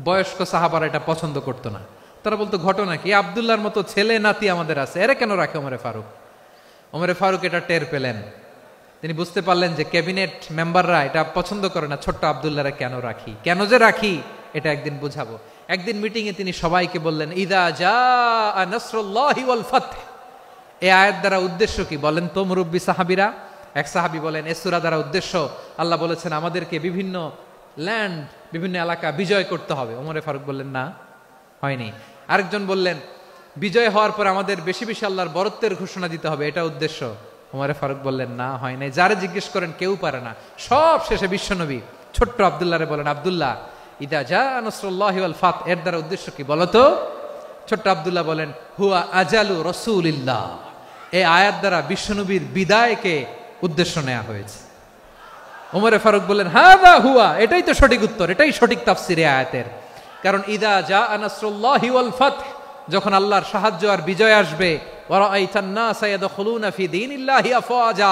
বয়স্ক সাহাবারা এটা পছন্দ করতো না, তারা বলতো ঘটনা কি, আব্দুল্লাহর মতো ছেলে নাতি আমাদের আছে, এরা কেন রাখে ওমরে ফারুক? ওমরে ফারুক এটা টের পেলেন, তিনি বুঝতে পারলেন যে ক্যাবিনেট মেম্বাররা এটা পছন্দ করে না, ছোট্ট আব্দুল্লাহরা কেন রাখি, কেন যে রাখি এটা একদিন বুঝাবো। একদিন মিটিং এ তিনি সবাইকে বললেন, ইদা জাআ নাসরুল্লাহি ওয়াল ফাতহ, এই আয়াত দ্বারা উদ্দেশ্য কি বলেন তো মুরব্বী সাহাবীরা? এক সাহাবী বলেন, এই সূরা দ্বারা উদ্দেশ্য, আল্লাহ বলেছেন আমাদেরকে বিভিন্ন ল্যান্ড, বিভিন্ন এলাকা বিজয় করতে হবে। ওমরে ফারুক বললেন না, হয়নি। আরেকজন বললেন, বিজয় হওয়ার পর আমাদের বেশি বেশি আল্লাহর বরত্বের ঘোষণা দিতে হবে, এটা উদ্দেশ্য। ওমরে ফারুক বললেন না, হয় নাই। যারা জিজ্ঞেস করেন কেউ পারে না। সব শেষে বিশ্বনবী ছোট্ট আব্দুল্লাহরে বলেন, আব্দুল্লাহ, ইদা জাআ নাসরুল্লাহি ওয়াল ফাতহ এর দ্বারা উদ্দেশ্য কি বলো তো? ছোট্ট আব্দুল্লাহ বলেন, হুয়া আজালু রাসূলিল্লাহ, এই আয়াত দ্বারা বিশ্বনবীর বিদায়কে উদ্দেশ্য নেওয়া হয়েছে। ওমরে ফারুক বললেন, হাযা হুয়া, এটাই তো সঠিক উত্তর, এটাই সঠিক তাফসীর এই আয়াতের। কারণ ইদা জাআ নাসরুল্লাহি ওয়াল ফাতহ, যখন আল্লাহর সাহায্য আর বিজয় আসবে, ওয়া রাআইতান নাসা ইয়াদখুলুনা ফি দীনিল্লাহি আফওয়াজা,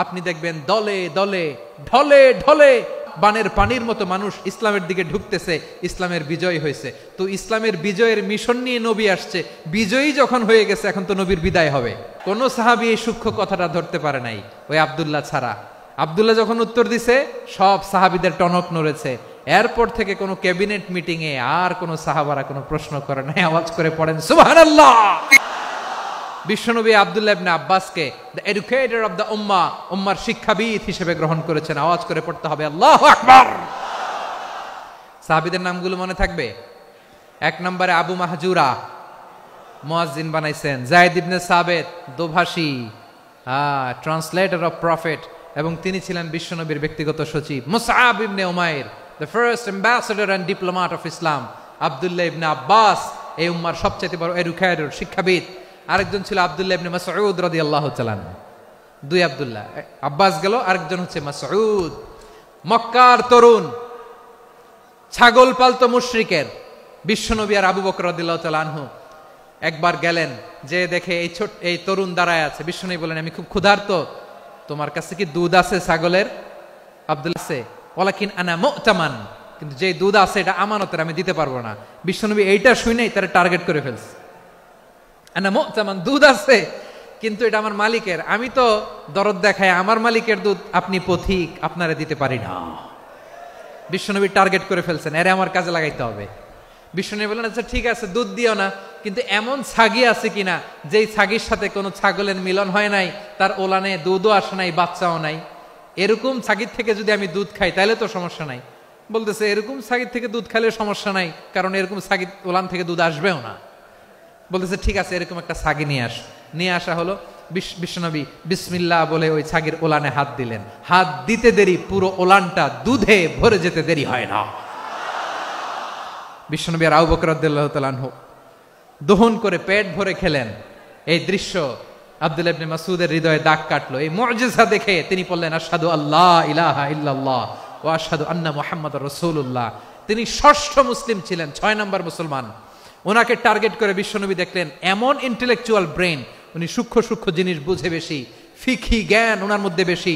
আপনি দেখবেন দলে দলে, ঢলে ঢলে, বানের পানির মতো মানুষ ইসলামের দিকে ঢুকতেছে, ইসলামের বিজয় হয়েছে। তো ইসলামের বিজয়ের মিশন নিয়ে নবী আসছে, বিজয়ী যখন হয়ে গেছে, এখন তো নবীর বিদায় হবে। কোন সাহাবী এই সূক্ষ্ম কথাটা ধরতে পারে নাই, ওই আব্দুল্লাহ ছাড়া। আব্দুল্লাহ যখন উত্তর দিছে, সব সাহাবীদের টনক নড়েছে। এরপর থেকে কোনো ক্যাবিনেট মিটিং এ আর কোনো সাহাবারা কোনো প্রশ্ন করে নাই। আওয়াজ করে পড়েন সুবহানাল্লাহ। বিশ্বনবী আব্দুল্লাহ ইবনে আব্বাসকে দ্য এডুকেটর অফ দ্য উম্মাহ, উম্মার শিক্ষাবিদ হিসেবে গ্রহণ করেছেন। আওয়াজ করে পড়তে হবে আল্লাহু আকবার। সাহাবীদের নামগুলো মনে থাকবে? এক নম্বরে আবু মাহজুরা, মুয়াজ্জিন বানাইছেন। যায়েদ ইবনে সাবিত, দোভাষী, ট্রান্সলেটর অফ প্রফেট, এবং তিনি ছিলেন বিশ্বনবীর ব্যক্তিগত সচিব। মুসআব ইবনে উমাইর, the first ambassador and diplomat of Islam. আব্দুল্লাহ ইবনে আব্বাস, এই উম্মার সবচেয়ে বড় এডুকেটর, শিক্ষাবিদ। আরেকজন ছিল আব্দুল্লাহ ইবনে মাসউদ রাদিয়াল্লাহু তাআলা। দুই আব্দুল্লাহ, আব্বাস গেল, আরেকজন হচ্ছে মাসউদ। মক্কার তরুণ, ছাগল পালতো মুশরিকের। বিশ্বনবী আর আবু বকর রাদিয়াল্লাহু তাআলা আনহু একবার গেলেন, যে দেখে এই তরুণ দাঁড়ায় আছে। বিশ্বনবী বলেন, আমি খুব ক্ষুধার্ত, তোমার কাছে কি দুধ আছে ছাগলের? আব্দুল্লাহ আছে, ওয়ালাকিন আনা মু'তামান, কিন্তু যে দুধ আছে এটা আমানতের, আমি দিতে পারবো না। বিশ্বনবী এইটা শুনেই তারা টার্গেট করে ফেলছে। আনা মু'তামান, দুধ আছে কিন্তু এটা আমার মালিকের, আমি তো দরদ দেখাই, আমার মালিকের দুধ, আপনি পথিক, আপনারে দিতে পারি না। বিশ্বনবী টার্গেট করে ফেলছেন, এরে আমার কাজে লাগাইতে হবে। বিশ্বনবী বললেন, আচ্ছা ঠিক আছে, দুধ দিও না, কিন্তু এমন ছাগি আছে কিনা যেই ছাগির সাথে কোনো ছাগলের মিলন হয় নাই, তার ওলানে দুধও আসে নাই, বাচ্চাও নাই, এরকম ছাগির থেকে যদি আমি দুধ খাই তাহলে তো সমস্যা নাই। বলতেছে এরকম ছাগির থেকে দুধ খাইলে সমস্যা নাই, কারণ এরকম ছাগির ওলান থেকে দুধ আসবেও না। বলতেছে ঠিক আছে, এরকম একটা ছাগি নিয়ে আসা হলো। বিশ্বনবী বিসমিল্লাহ বলে ওই ছাগির ওলানে হাত দিলেন। হাত দিতে দেরি, পুরো ওলানটা দুধে ভরে যেতে দেরি হয় না। বিশ্বনবী আর আবু বকর রাদিয়াল্লাহু তাআলা আনহু দহন করে পেট ভরে খেলেন। এই দৃশ্য আব্দুল্লাহ ইবনে মাসউদের হৃদয়ে দাগ কাটলো। এই মুআজিজা দেখে তিনি বললেন, আশহাদু আল্লা ইলাহা ইল্লাল্লাহ ওয়া আশহাদু আন্না মুহাম্মাদুর রাসূলুল্লাহ। তিনি ষষ্ঠ মুসলিম ছিলেন, 6 নম্বর মুসলমান। ওনাকে টার্গেট করে বিশ্বনবী দেখলেন এমন ইন্টেলেকচুয়াল ব্রেন, উনি সূক্ষ্ম সূক্ষ্ম জিনিস বুঝে বেশি, ফিকহি জ্ঞান ওনার মধ্যে বেশি।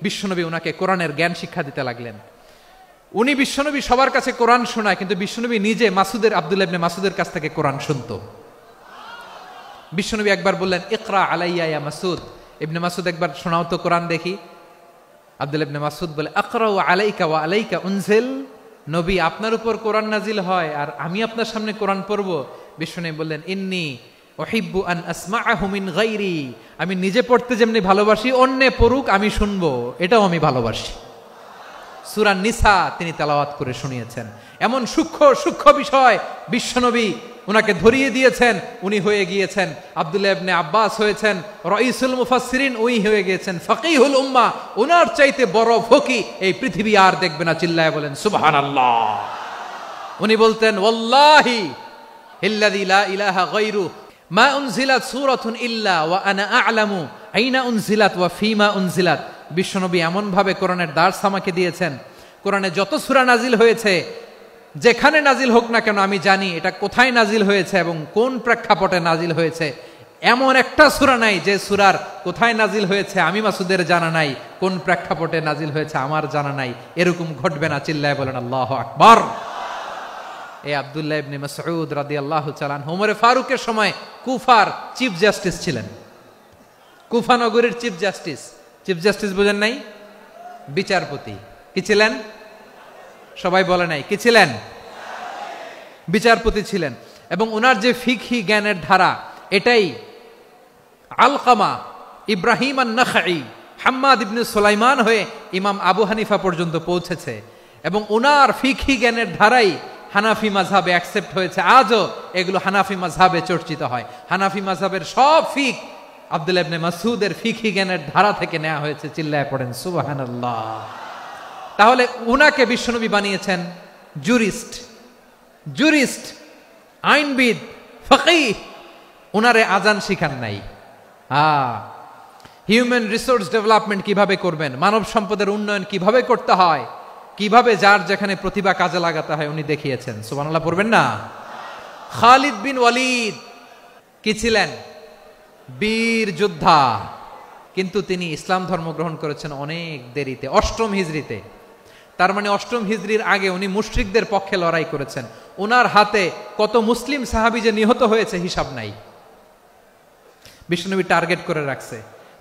বিশ্বনবী ওনাকে কোরআনের জ্ঞান শিক্ষা দিতে লাগলেন। উনি বিশ্বনবী সবার কাছে কোরআন শোনায়, কিন্তু বিশ্বনবী নিজে আব্দুল্লাহ ইবনে মাসউদের কাছ থেকে কোরআন শুনতো। বিশ্বনবী একবার বললেন, ইকরা আলাইয়া ইয়া মাসউদ। ইবনে মাসউদ একবার শোনাও তো কোরআন দেখি। আব্দুল্লাহ ইবনে মাসউদ বলে, আকরাউ আলাইকা ওয়া আলাইকা উনজিল। নবী, আপনার উপর কোরআন নাজিল হয় আর আমি আপনার সামনে কোরআন পড়ব। বিশ্বনবী বললেন, ইন্নী উহিব্বু আন আসমাআহু মিন গায়রি। আমি নিজে পড়তে যেমনি ভালোবাসি, অন্যে পড়ুক আমি শুনবো, এটাও আমি ভালোবাসি। সূরা নিসা তিনি তেলাওয়াত করে শুনিয়েছেন। এমন সূক্ষ্ম সূক্ষ্ম বিষয় বিশ্বনবী উনাকে ধরিয়ে দিয়েছেন। উনি হয়ে গিয়েছেন আব্দুল্লাহ ইবনে আব্বাস, হয়েছেন রাইসুল মুফাসসিরিন, উনি হয়ে গিয়েছেন ফাকিহুল উম্মাহ। উনার চাইতে বড় ফকি এই পৃথিবী আর দেখবে না। চিল্লায় বলেন সুবহানাল্লাহ। উনি বলতেন, ওয়াল্লাহি ইল্লাযী লা ইলাহা গায়রু মা উনজিলাত সূরাতুন ইল্লা ওয়া আনা আ'লামু আইনা উনজিলাত ওয়া ফীমা উনজিলাত। বিশ্বনবী এমন ভাবে কোরআনের দার্স আমাকে দিয়েছেন, কোরআনে যত সূরা নাজিল হয়েছে, যেখানে নাজিল হোক না কেন আমি জানি এটা কোথায় নাজিল হয়েছে এবং কোন প্রেক্ষাপটে নাজিল হয়েছে। এমন একটা সূরা নাই যে সূরার কোথায় নাজিল হয়েছে আমি মাসুদের জানা নাই, কোন প্রেক্ষাপটে নাজিল হয়েছে আমার জানা নাই। এরকম ঘটবে না। চিল্লায় বলেন আল্লাহু আকবার। এই আব্দুল্লাহ ইবনে মাসউদ রাদিয়াল্লাহু তাআলা আনহু ওমর ফারুকের সময় কুফার চিফ জাস্টিস ছিলেন। কুফা নগরীর চিফ জাস্টিস। চিফ জাস্টিস বুঝেন নাই? বিচারপতি। কি ছিলেন? সবাই বলে নাই, কি ছিলেন? বিচারপতি ছিলেন। এবং ওনার যে ফিকহি জ্ঞানের ধারা, এটাই আলকামা, ইব্রাহিম আন-নাখাই, হাম্মাদ ইবনে সুলাইমান হয়ে ইমাম আবু হানিফা পর্যন্ত পৌঁছেছে। এবং ওনার ফিকহি জ্ঞানের ধারাই হানাফি মাযহাবে অ্যাকসেপ্ট হয়েছে। আজও এগুলো হানাফি মাযহাবে চর্চিত হয়। হানাফি মাযহাবের সব ফিক আব্দুল্লাহ ইবনে মাসউদের ফিকহি জ্ঞানের ধারা থেকে নেওয়া হয়েছে। চিল্লায় পড়েন সুবহানাল্লাহ। তাহলে উনাকে বিশ্বনবী বানিয়েছেন জুরিস্ট, আইনবিদ, ফকিহ। উনারে আজান শিখান নাই। হিউম্যান রিসোর্স ডেভেলপমেন্ট কিভাবে করবেন, মানব সম্পদের উন্নয়ন কিভাবে করতে হয়, কিভাবে যার যেখানে প্রতিভা কাজে লাগাতে হয় উনি দেখিয়েছেন। সুবহানাল্লাহ পড়বেন না? খালিদ বিন ওয়ালিদ কি ছিলেন? বীর যোদ্ধা। কিন্তু তিনি ইসলাম ধর্ম গ্রহণ করেছেন অনেক দেরিতে, 8ম হিজরিতে। তার মানে 8ম হিজরির আগে উনি মুশরিকদের পক্ষে লড়াই করেছেন। ওনার হাতে কত মুসলিম সাহাবী যে নিহত হয়েছে হিসাব নাই। বিশ্বনবী টার্গেট করে রাখছে,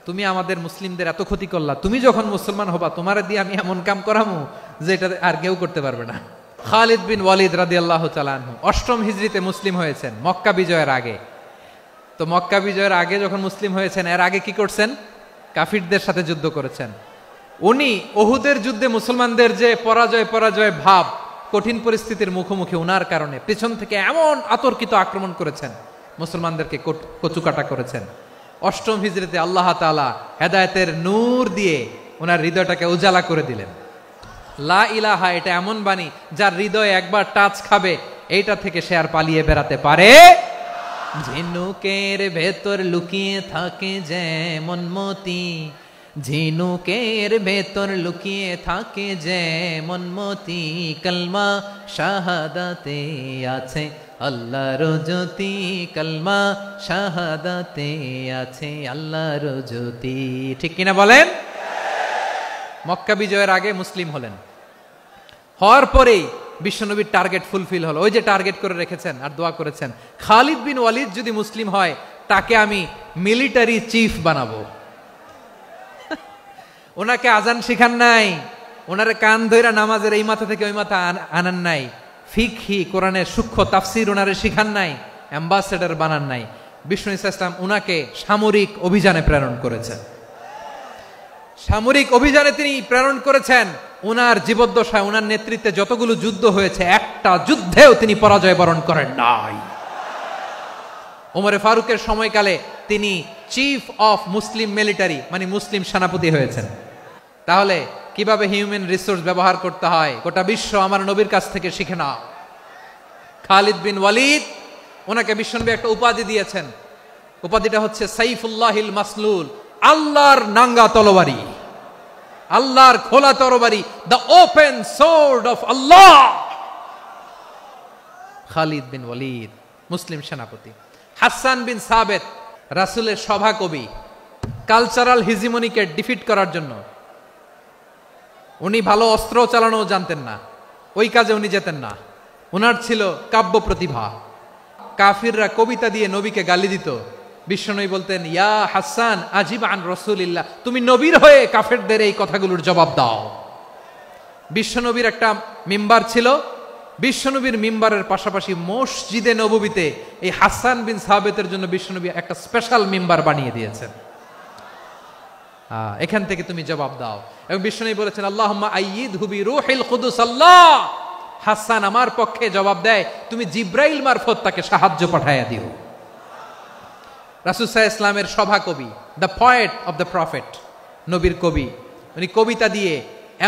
তুমি আমাদের মুসলিমদের এত ক্ষতি করলা, তুমি যখন মুসলমান হবা তোমার দিয়ে আমি এমন কাম করামু যে এটা আর কেউ করতে পারবে না। খালিদ বিন ওয়ালিদ রাদিয়াল্লাহু তাআলা আনহু 8ম হিজরিতে মুসলিম হয়েছেন, মক্কা বিজয়ের আগে। তো মক্কা বিজয়ের আগে যখন মুসলিম হয়েছেন, এর আগে কি করছেন? কাফিরদের সাথে যুদ্ধ করেছেন। উনি উহুদের যুদ্ধে মুসলমানদের যে পরাজয় ভাব, কঠিন পরিস্থিতির মুখোমুখি উনার কারণে পেছন থেকে এমন আতর্কিত আক্রমণ করেছেন, মুসলমানদেরকে কচুকাটা করেছেন। 8ম হিজরিতে আল্লাহ তাআলা হেদায়েতের নূর দিয়ে ওনার হৃদয়টাকে উজালা করে দিলেন। লা ইলাহা এটা এমন বাণী যার হৃদয়ে একবার টাচ খাবে, এইটা থেকে সে আর পালিয়ে বেড়াতে পারে। ঝিনুকের ভেতর লুকিয়ে থাকে যেমন মতি, ঝিনুকের ভেতর লুকিয়ে থাকে যেমন মতি, কলমা শাহাদাতে আছে আল্লাহর জ্যোতি, কলমা শাহাদাতে আছে আল্লাহর জ্যোতি। ঠিক কিনা বলেন? মক্কা বিজয়ের আগে মুসলিম হলেন, হওয়ার পরেই বিশ্বনবীর টার্গেট ফুলফিল হলো। ওই যে টার্গেট করে রেখেছেন আর দোয়া করেছেন, খালিদ বিন ওয়ালিদ যদি মুসলিম হয় তাকে আমি মিলিটারি চিফ বানাবো। ওনাকে আজান শিখান নাই, ওনারে কান ধইরা নামাজের এই মাথা থেকে ওই মাথা আনান নাই, ফিকহি কোরআনের সূক্ষ্ম তাফসীর ওনারে শিখান নাই, অ্যাম্বাসেডর বানান নাই। বিষ্ণু ইসলাম উনাকে সামরিক অভিযানে প্রেরণ করেছেন। সামরিক অভিযানে তিনি প্রেরণ করেছেন। উনার জীবদ্দশায় উনার নেতৃত্বে যতগুলো যুদ্ধ হয়েছে একটা যুদ্ধেও তিনি পরাজয় বরণ করেন নাই। ওমরে ফারুকের সময়কালে তিনি চিফ অফ মুসলিম মিলিটারি মানে মুসলিম সেনাপতি হয়েছেন। তাহলে কিভাবে হিউম্যান রিসোর্স ব্যবহার করতে হয় গোটা বিশ্ব আমার নবীর কাছ থেকে শিখে নাও। খালিদ বিন ওয়ালিদ, ওনাকে বিশ্বনবী একটা উপাধি দিয়েছেন। উপাধিটা হচ্ছে সাইফুল্লাহিল মাসলুল, আল্লাহর নাঙ্গা তরবারি, আল্লাহর খোলা তরবারি, দ্য ওপেন সোর্ড অফ আল্লাহ। খালিদ বিন ওয়ালিদ মুসলিম সেনাপতি। হাসান বিন সাবেত রাসূলের সভা কবি, কালচারাল হিজিমনিকে ডিফিট করার জন্য। উনি ভালো অস্ত্র চালানো জানতেন না, ওই কাজে উনি যেতেন না। ওনার ছিল কাব্য প্রতিভা। কাফিররা কবিতা দিয়ে নবীকে গালি দিত, বিশ্বনবী বলতেন, ইয়া হাসান আজিব আন রাসূলিল্লাহ, তুমি নবীর হয়ে কাফেরদের এই কথাগুলোর জবাব দাও। বিশ্বনবীর একটা মিম্বার ছিল, বিশ্বনবীর মিম্বারের পাশাপাশি মসজিদে নববীতে এই হাসান বিন সাবেতের জন্য বিশ্বনবী একটা স্পেশাল মিম্বার বানিয়ে দিয়েছেন। এখান থেকে তুমি জবাব দাও। এবং বিশ্বনবী বলেছেন, আল্লাহুম্মা আইয়িদহু বিরূহিল কুদুস। আল্লাহ, হাসান আমার পক্ষে জবাব দেয়, তুমি জিব্রাইল মারফত তাকে সাহায্য পাঠাইয়া দিও। রাসূল সাল্লাল্লাহু আলাইহি ওয়াসাল্লামের সভা কবি, the poet of the prophet, নবীর কবি। উনি কবিতা দিয়ে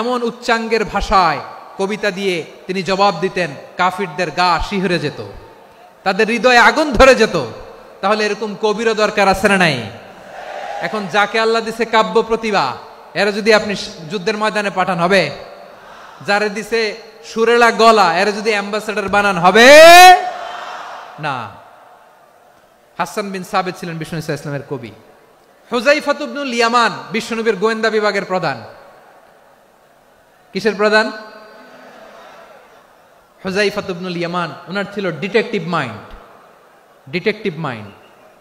এমন উচ্চাঙ্গের ভাষায় কবিতা দিয়ে তিনি জবাব দিতেন, কাফিরদের গা শিহরে যেত, তাদের হৃদয়ে আগুন ধরে যেত। তাহলে এরকম কবিরও দরকার আছে না নাই? এখন যাকে আল্লাহ দিছে কাব্য প্রতিভা, এরা যদি আপনি যুদ্ধের ময়দানে পাঠান হবে? যারে দিছে সুরেলা গলা, এরা যদি অ্যাম্বাসেডর বানান হবে না। হাসান বিন সাবেত ছিলেন বিষ্ণু ইসলামের কবি। হুযায়ফা ইবনুল ইয়ামান বিশ্বনবীর গোয়েন্দা বিভাগের প্রধান। কিসের প্রধান? হুযায়ফা ইবনুল ইয়ামান। ওনার ছিল ডিটেকটিভ মাইন্ড, ডিটেকটিভ মাইন্ড,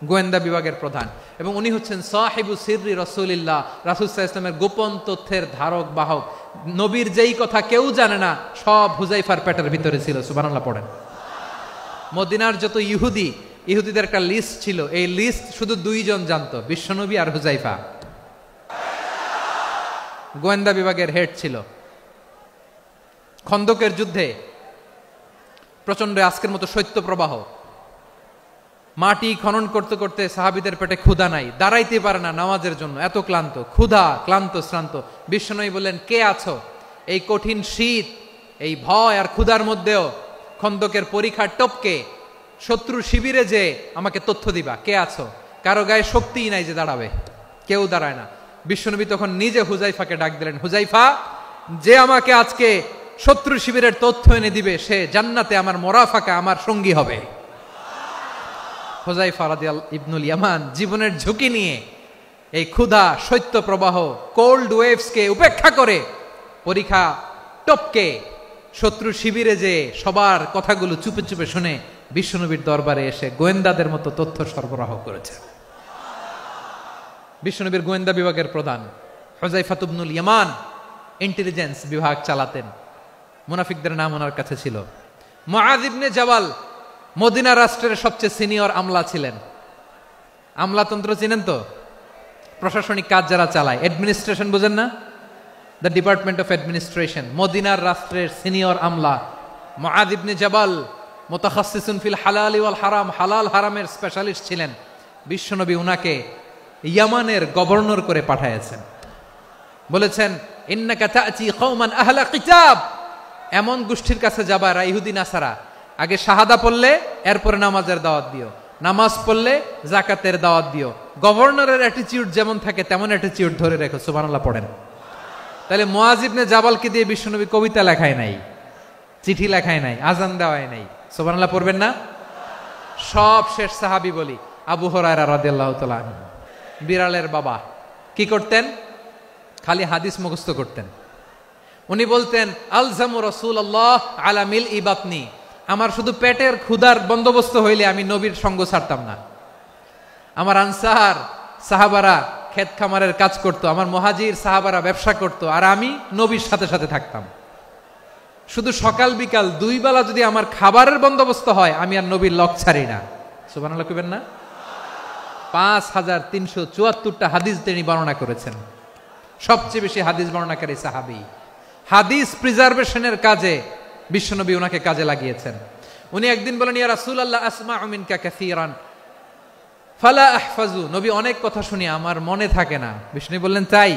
গোয়েন্দা বিভাগের প্রধান। এবং উনি হচ্ছেন সাহিবু সিররি রাসূলিল্লাহ, রাসূল সাল্লাল্লাহু আলাইহি ওয়াসাল্লামের গোপন তথ্যের ধারক বাহক। নবীর যেই কথা কেউ জানে না, সব হুযায়ফার পেটের ভিতরে ছিল। সুবহানাল্লাহ পড়েন। মদিনার যত ইহুদিদের একটা লিস্ট ছিল, এই লিস্ট শুধু দুইজন জানতো, বিশ্বনবী আর হুযায়ফা। গোয়েন্দা বিভাগের হেড ছিল। খন্দকের যুদ্ধে প্রচন্ড আজকের মতো শৈত্য প্রবাহ, মাটি খনন করতে করতে সাহাবীদের পেটে ক্ষুধা নাই, দাঁড়াইতে পারে না নামাজের জন্য, এত ক্লান্ত, ক্ষুধা, ক্লান্ত, শ্রান্ত। বিশ্বনবী বললেন, কে আছো? এই কঠিন শীত, এই ভয় আর ক্ষুধার মধ্যেও খন্দকের পরীক্ষার টপকে শত্রু শিবিরে যে আমাকে তথ্য দিবা, কে আছো? কারো গায়ে শক্তিই নাই যে দাঁড়াবে, কেউ দাঁড়ায় না। বিশ্বনবী তখন নিজে হুযায়ফাকে ডাক দিলেন, হুযায়ফা, যে আমাকে আজকে শত্রু শিবিরের তথ্য এনে দিবে, সে জান্নাতে আমার মোরাফাকা, আমার সঙ্গী হবে। হুযায়ফা রাদিয়াল্লাহু ইবনুল ইয়ামান জীবনের ঝুঁকি নিয়ে এই ক্ষুধা, শৈত্য প্রবাহ, কোল্ড ওয়েভসকে উপেক্ষা করে পরীক্ষা টপকে শত্রু শিবিরে যে সবার কথাগুলো চুপে চুপে শুনে বিশ্বনবীর দরবারে এসে গোয়েন্দাদের মতো তথ্য সরবরাহ করেছে। বিশ্বনবীর গোয়েন্দা বিভাগের প্রধান হুযায়ফা ইবনুল ইয়ামান ইন্টেলিজেন্স বিভাগ চালাতেন। মুনাফিকদের নাম ওনার কাছে ছিল। মুআয ইবনে জাবাল মদিনা রাষ্ট্রের সবচেয়ে সিনিয়র আমলা ছিলেন। আমলাতন্ত্র চিনেন তো? প্রশাসনিক কাজ যারা চালায়, অ্যাডমিনিস্ট্রেশন বুঝেন না? The department of administration. মদিনার রাষ্ট্রের সিনিয়র আমলা মুআয ইবনে জাবাল মুতাখাসসিসুন ফিল হালাল ওয়াল হারাম, হালাল হারামের স্পেশালিস্ট ছিলেন। বিশ্বনবী উনাকে ইয়ামানের গভর্নর করে পাঠাইছেন। বলেছেন, ইন্নাকা তা'তি কওমান আহলা কিতাব, এমন গোষ্ঠীর কাছে যাবা এরা ইহুদি নাসারা, আগে শাহাদা পড়লে এরপরে নামাজের দাওয়াত দিও, নামাজ পড়লে যাকাতের দাওয়াত দিও। গভর্নরের অ্যাটিটিউড যেমন থাকে তেমন অ্যাটিটিউড ধরে রেখো। সুবহানাল্লাহ পড়েন। তাহলে মুআয ইবনে জাবালকে দিয়ে বিশ্বনবী কবিতা লেখায় নাই, চিঠি লেখায় নাই, আজান দেওয়ায় নাই। সুবহানাল্লাহ পড়বেন না? সব শেষ সাহাবী বলি আবু হুরায়রা রাদিয়াল্লাহু তাআলা আনহু, বিড়ালের বাবা, কি করতেন? খালি হাদিস মুখস্থ করতেন। উনি বলতেন, আলজামু রাসূলুল্লাহ আলা মিল ইবাতনি, আমার শুধু পেটের ক্ষুধার বন্দোবস্ত হইলে আমি নবীর সঙ্গ ছাড়তাম না। আমার আনসার সাহাবারা ক্ষেত খামারের কাজ করত, আমার মুহাজির সাহাবারা ব্যবসা করত, আর আমি নবীর সাথে সাথে থাকতাম। শুধু সকাল বিকাল 2 বেলা যদি আমার খাবারের বন্দোবস্ত হয়, আমি আর নবীর লক ছাড়ি না। সুবহানাল্লাহ কইবেন না? 5374টা হাদিস তিনি বর্ণনা করেছেন। সবচেয়ে বেশি হাদিস বর্ণনাকারী সাহাবী। হাদিস প্রিজার্ভেশনের কাজে বিশ্বনবী ওনাকে কাজে লাগিয়েছেন। উনি একদিন বলেন, ইয়া রাসূলুল্লাহ আসমাউ মিনকা কাসীরান ফালা আহফাজু। নবী, অনেক কথা শুনি, আমার মনে থাকে না। বিষ্ণু বললেন, তাই?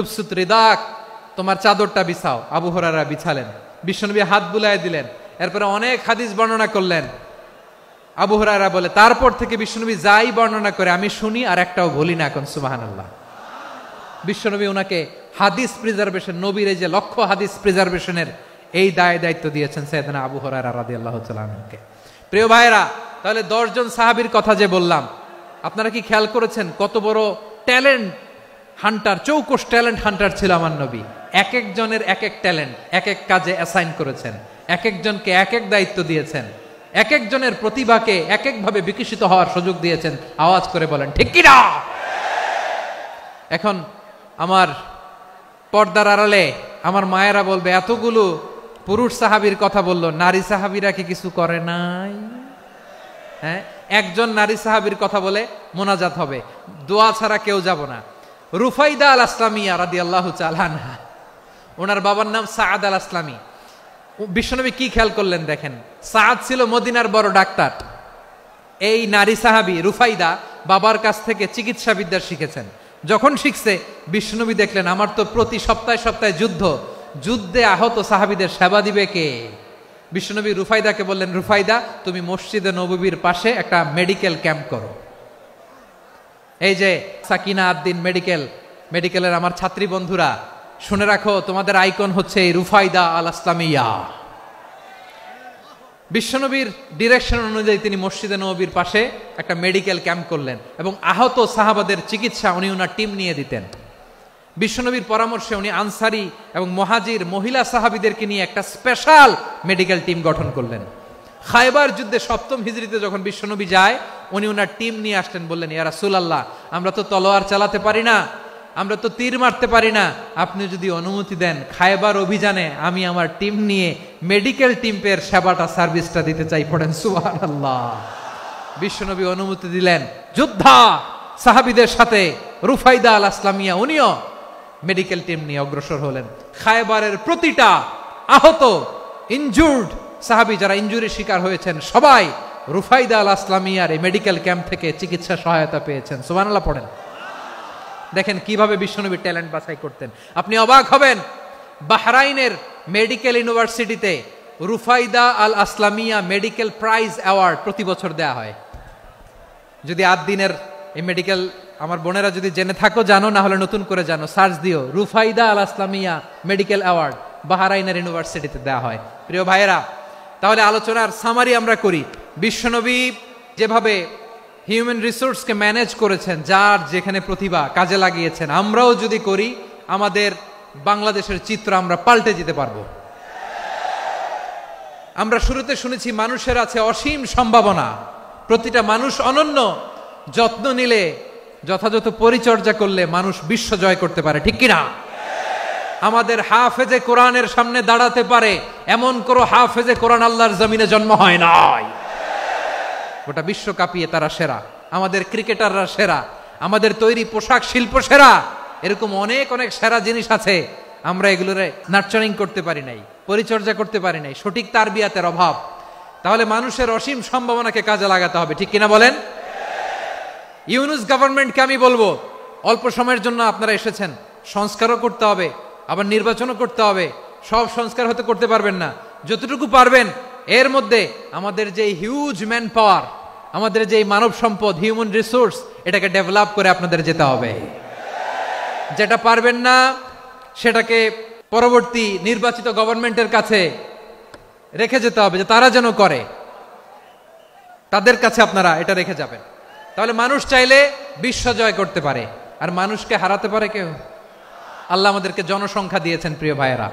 উবসুত রিদাক, তোমার চাদরটা বিছাও। আবু হুরায়রা বিছালেন, বিশ্বনবী হাত বুলায় দিলেন, এরপরে অনেক হাদিস বর্ণনা করলেন। আবু হুরায়রা বলে, তারপর থেকে বিশ্বনবী যাই বর্ণনা করে আমি শুনি আর একটাও ভুলি না। এখন সুবহানাল্লাহ। বিশ্বনবী ওনাকে হাদিস প্রিজার্ভেশন, নবীর এই যে লক্ষ্য হাদিস প্রিজার্ভেশনের এই দায়িত্ব দিয়েছেন সাইয়েদনা আবু হুরায়রা রাদিয়াল্লাহু তাআলা আনহুকে। প্রিয় ভাইরা, তাহলে 10 জন সাহাবীর কথা যে বললাম, আপনারা কি খেয়াল করেছেন কত বড় ট্যালেন্ট হান্টার, চৌকস ট্যালেন্ট হান্টার ছিল আমার নবী। এক একজনের এক এক ট্যালেন্ট, এক এক কাজে অ্যাসাইন করেছেন, এক একজনকে এক এক দায়িত্ব দিয়েছেন, এক একজনের প্রতিভাকে এক একভাবে বিকশিত হওয়ার সুযোগ দিয়েছেন। আওয়াজ করে বলেন ঠিক কি না? এখন আমার পর্দার আড়ালে আমার মায়েরা বলবে, এতগুলো পুরুষ সাহাবীর কথা বললো, নারী সাহাবীরা কি কিছু করে নাই? হ্যাঁ, একজন নারী সাহাবীর কথা বলে মোনাজাত হবে, দোয়া ছাড়া কেউ যাব না। রুফাইদা আল আসলামিয়া রাদিয়াল্লাহু তাআলা আনহা, ওনার বাবার নাম সাআদ আল আসলামি। বিশ্বনবী কি খেয়াল করলেন দেখেন, সাআদ ছিল মদিনার বড় ডাক্তার। এই নারী সাহাবী রুফাইদা বাবার কাছ থেকে চিকিৎসা বিদ্যা শিখেছেন। যখন শিখছে, বিশ্বনবী দেখলেন আমার তো প্রতি সপ্তাহে সপ্তাহে যুদ্ধে আহত সাহাবীদের সেবা দিবে কে? বিশ্বনবী রুফাইদাকে বললেন, রুফাইদা তুমি মসজিদে নববীর পাশে একটা মেডিকেল ক্যাম্প করো। এই যে সাকিনা আদ্দিন মেডিকেলের আমার ছাত্রী বন্ধুরা, শুনে রাখো, তোমাদের আইকন হচ্ছে এই রুফাইদা আল আসলামিয়া। বিশ্বনবীর ডিরেকশন অনুযায়ী তিনি মসজিদে নববীর পাশে একটা মেডিকেল ক্যাম্প করলেন এবং আহত সাহাবাদের চিকিৎসা উনি ওনার টিম নিয়ে দিতেন। বিশ্বনবীর পরামর্শে উনি আনসারি এবং মুহাজির মহিলা সাহাবীদেরকে নিয়ে একটা স্পেশাল মেডিকেল টিম গঠন করলেন। খায়বার যুদ্ধে 7ম হিজরিতে যখন বিশ্বনবী যায়, উনি ওনার টিম নিয়ে আসলেন, বললেন, ইয়া রাসূলুল্লাহ, আমরা তো তলোয়ার চালাতে পারি না, আমরা তো তীর মারতে পারি না, আপনি যদি অনুমতি দেন খায়বার অভিযানে আমি আমার টিম নিয়ে মেডিকেল টিমের সেবাটা সার্ভিসটা দিতে চাই। পড়েন সুবহানাল্লাহ। বিশ্বনবী অনুমতি দিলেন, যোদ্ধা সাহাবীদের সাথে রুফাইদা আল আসলামিয়া উনিও মেডিকেল টিম নিয়ে অগ্রসর হলেন। খায়বারের প্রতিটা আহত ইনজুর্ড সাহাবী যারা ইনজুরি শিকার হয়েছেন, সবাই রুফাইদা আল আসলামিয়ার এই মেডিকেল ক্যাম্প থেকে চিকিৎসা সহায়তা পেয়েছেন। সুবহানাল্লাহ পড়েন। দেখেন কিভাবে বিশ্বনবী ট্যালেন্ট বাছাই করতেন। আপনি অবাক হবেন, বাহরাইনের মেডিকেল ইউনিভার্সিটিতে রুফাইদা আল আসলামিয়া মেডিকেল প্রাইজ অ্যাওয়ার্ড প্রতি বছর দেয়া হয়। যদি 8 দিনের এই মেডিকেল, আমার বোনেরা যদি জেনে থাকো জানো, না হলে নতুন করে জানো, সার্চ দিও, রুফাইদা আল আসলামিয়া মেডিকেল অ্যাওয়ার্ড বাহরাইনের ইউনিভার্সিটিতে দেয়া হয়। প্রিয় ভাইয়েরা, তাহলে আলোচনার সামারি আমরা করি। বিশ্বনবী যেভাবে হিউম্যান রিসোর্সকে ম্যানেজ করেছেন, যার যেখানে প্রতিভা কাজে লাগিয়েছেন, আমরাও যদি করি, আমাদের বাংলাদেশের চিত্র আমরা পাল্টে যেতে পারবো। আমরা শুরুতে শুনেছি মানুষের আছে অসীম সম্ভাবনা, প্রতিটা মানুষ অনন্য, যত্ন নিলে, যথাযথ পরিচর্যা করলে মানুষ বিশ্ব জয় করতে পারে, ঠিক কিনা? আমাদের হাফেজে কোরআনের সামনে দাঁড়াতে পারে এমন কোন হাফেজে কোরআন আল্লাহর জমিনে জন্ম হয় নাই। গোটা বিশ্ব কাঁপিয়ে তারা সেরা, আমাদের ক্রিকেটাররা সেরা, আমাদের তৈরি পোশাক শিল্প সেরা। এরকম অনেক অনেক সেরা জিনিস আছে, আমরা এগুলোর নার্চারিং করতে পারি নাই, পরিচর্যা করতে পারি নাই, সঠিক তারবিয়াতের অভাব। তাহলে মানুষের অসীম সম্ভাবনাকে কাজে লাগাতে হবে, ঠিক কিনা বলেন? ইউনুস গভর্নমেন্টকে আমি বলবো, অল্প সময়ের জন্য আপনারা এসেছেন, সংস্কারও করতে হবে, আবার নির্বাচনও করতে হবে। সব সংস্কার হতে করতে পারবেন না, যতটুকু পারবেন এর মধ্যে আমাদের যে হিউজ ম্যান পাওয়ার, আমাদের যে মানব সম্পদ, হিউম্যান রিসোর্স, এটাকে ডেভেলপ করে আপনাদের যেতে হবে। যেটা পারবেন না সেটাকে পরবর্তী নির্বাচিত গভর্নমেন্টের কাছে রেখে যেতে হবে, যে তারা যেন করে, তাদের কাছে আপনারা এটা রেখে যাবেন। তাহলে মানুষ চাইলে বিশ্ব জয় করতে পারে, আর মানুষকে হারাতে পারে কেউ? আল্লাহ আমাদেরকে জনসংখ্যা দিয়েছেন প্রিয় ভাইয়েরা,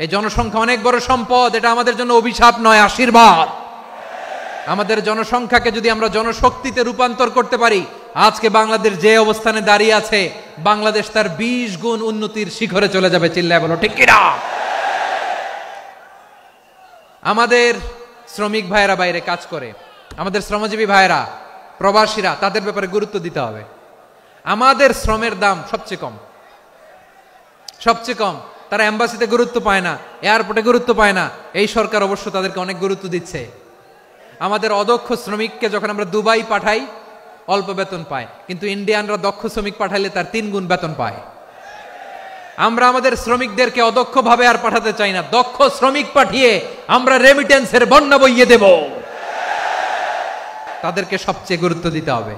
এই জনসংখ্যা অনেক বড় সম্পদ, এটা আমাদের জন্য অভিশাপ নয়, আশীর্বাদ। আমাদের জনসংখ্যাকে যদি আমরা জনশক্তিতে রূপান্তর করতে পারি, আজকে বাংলাদেশ যে অবস্থানে দাঁড়িয়ে আছে, বাংলাদেশ তার 20 গুণ উন্নতির শিখরে চলে যাবে। চিল্লায় বলো ঠিক কিনা? আমাদের শ্রমিক ভাইয়েরা বাইরে কাজ করে, আমাদের শ্রমজীবী ভাইয়েরা, প্রবাসীরা, তাদের ব্যাপারে গুরুত্ব দিতে হবে। আমাদের শ্রমের দাম সবচেয়ে কম, সবচেয়ে কম। তারা এম্বাসিতে গুরুত্ব পায় না, এয়ারপোর্টে গুরুত্ব পায় না। এই সরকার অবশ্য তাদেরকে অনেক গুরুত্ব দিচ্ছে। আমাদের অদক্ষ শ্রমিককে যখন আমরা দুবাই পাঠাই, অল্প বেতন পায়, কিন্তু ইন্ডিয়ানরা দক্ষ শ্রমিক পাঠাইলে তার 3 গুণ বেতন পায়। আমরা আমাদের শ্রমিকদেরকে অদক্ষ ভাবে আর পাঠাতে চাই না, দক্ষ শ্রমিক পাঠিয়ে আমরা রেমিটেন্সের বন্যা বইয়ে দেব। তাদেরকে সবচেয়ে গুরুত্ব দিতে হবে।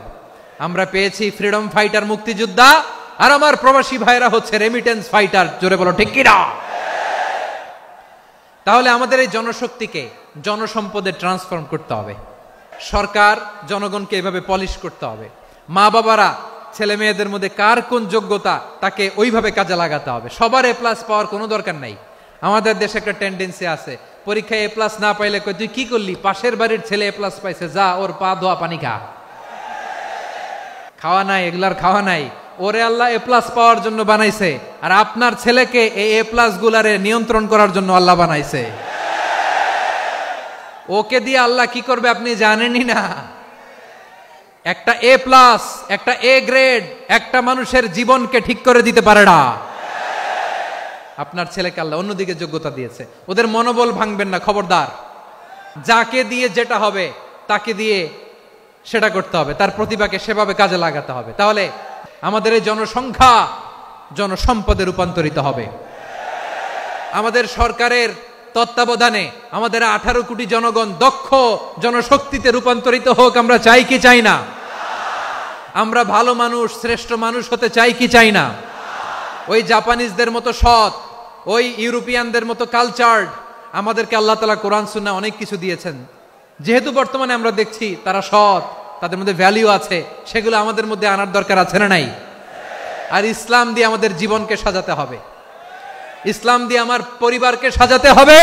আমরা পেয়েছি ফ্রিডম ফাইটার, মুক্তিযোদ্ধা, আর আমার প্রবাসী ভাইরা হচ্ছে রেমিটেন্স ফাইটার। জোরে বলো ঠিক কিনা? তাহলে আমাদের এই জনশক্তিকে জনসম্পদে ট্রান্সফর্ম করতে হবে। সরকার জনগণকে এভাবে পলিশ করতে হবে। মা বাবারা ছেলে মেয়েদের মধ্যে কার কোন যোগ্যতা তাকে ওইভাবে কাজে লাগাতে হবে। সবার এ প্লাস পাওয়ার কোনো দরকার নাই। আমাদের দেশে একটা টেন্ডেন্সি আছে, পরীক্ষায় এ প্লাস না পাইলে কই তুই কি করলি, পাশের বাড়ির ছেলে এ প্লাস পাইছে, যা ওর পা ধোয়া পানি খা। খাওয়া নাই, এগুলার খাওয়া নাই। ওরে আল্লাহ এ প্লাস পাওয়ার জন্য বানাইছে, আর আপনার ছেলেকে এই এ প্লাস গুলারে নিয়ন্ত্রণ করার জন্য আল্লাহ বানাইছে। ওকে দিয়ে আল্লাহ কি করবে আপনি জানেনই না। একটা এ প্লাস, একটা এ গ্রেড একটা মানুষের জীবনকে ঠিক করে দিতে পারে না। আপনার ছেলেকে আল্লাহ অন্যদিকে যোগ্যতা দিয়েছে, ওদের মনোবল ভাঙবেন না, খবরদার। যাকে দিয়ে যেটা হবে তাকে দিয়ে সেটা করতে হবে, তার প্রতিভাকে সেভাবে কাজে লাগাতে হবে। তাহলে আমাদের এই জনসংখ্যা জনসম্পদে রূপান্তরিত হবে। আমাদের সরকারের তত্ত্বাবধানে আমাদের 18 কোটি জনগণ দক্ষ জনশক্তিতে রূপান্তরিত হোক, আমরা চাই কি চাই না? আমরা ভালো মানুষ, শ্রেষ্ঠ মানুষ হতে চাই কি চাই না? ওই জাপানিজদের মতো সৎ, ওই ইউরোপিয়ানদের মতো কালচার্ড। আমাদেরকে আল্লাহ তাআলা কোরআন সুন্নাহ অনেক কিছু দিয়েছেন। যেহেতু বর্তমানে আমরা দেখছি তারা সৎ, তাদের মধ্যে ভ্যালিউ আছে, সেগুলো আমাদের মধ্যে আনার দরকার আছে না নাই? আর ইসলাম দিয়ে আমাদের জীবনকে সাজাতে হবে, ইসলাম দিয়ে আমার পরিবারকে সাজাতে হবে।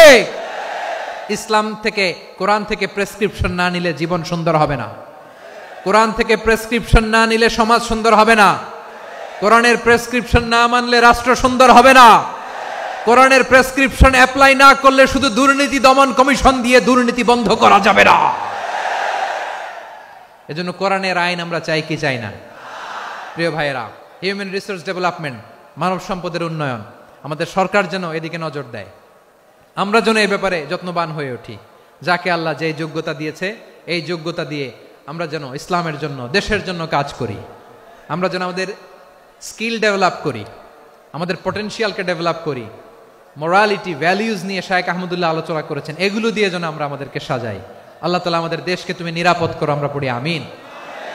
ইসলাম থেকে, কোরআন থেকে প্রেসক্রিপশন না নিলে জীবন সুন্দর হবে না। কোরআন থেকে প্রেসক্রিপশন না নিলে সমাজ সুন্দর হবে না। কোরআনের প্রেসক্রিপশন না মানলে রাষ্ট্র সুন্দর হবে না। কোরআনের প্রেসক্রিপশন অ্যাপ্লাই না করলে শুধু দুর্নীতি দমন কমিশন দিয়ে দুর্নীতি বন্ধ করা যাবে না। এজন্য কোরআনের আইন আমরা চাই কি চাই না? প্রিয় ভাইয়েরা, হিউম্যান রিসোর্স ডেভেলপমেন্ট, মানব সম্পদের উন্নয়ন, আমাদের সরকার যেন এদিকে নজর দেয়। আমরা যেন এই ব্যাপারে যত্নবান হয়ে উঠি। যাকে আল্লাহ যে যোগ্যতা দিয়েছে, এই যোগ্যতা দিয়ে আমরা যেন ইসলামের জন্য, দেশের জন্য কাজ করি। আমরা যেন আমাদের স্কিল ডেভেলপ করি, আমাদের পটেনশিয়ালকে ডেভেলপ করি। মোরালিটি, ভ্যালিউজ নিয়ে শায়েখ আহমদুল্লাহ আলোচনা করেছেন, এগুলো দিয়ে যেন আমরা আমাদেরকে সাজাই। আল্লাহ তাআলা আমাদের দেশকে তুমি নিরাপদ করো, আমরা পড়ি আমিন।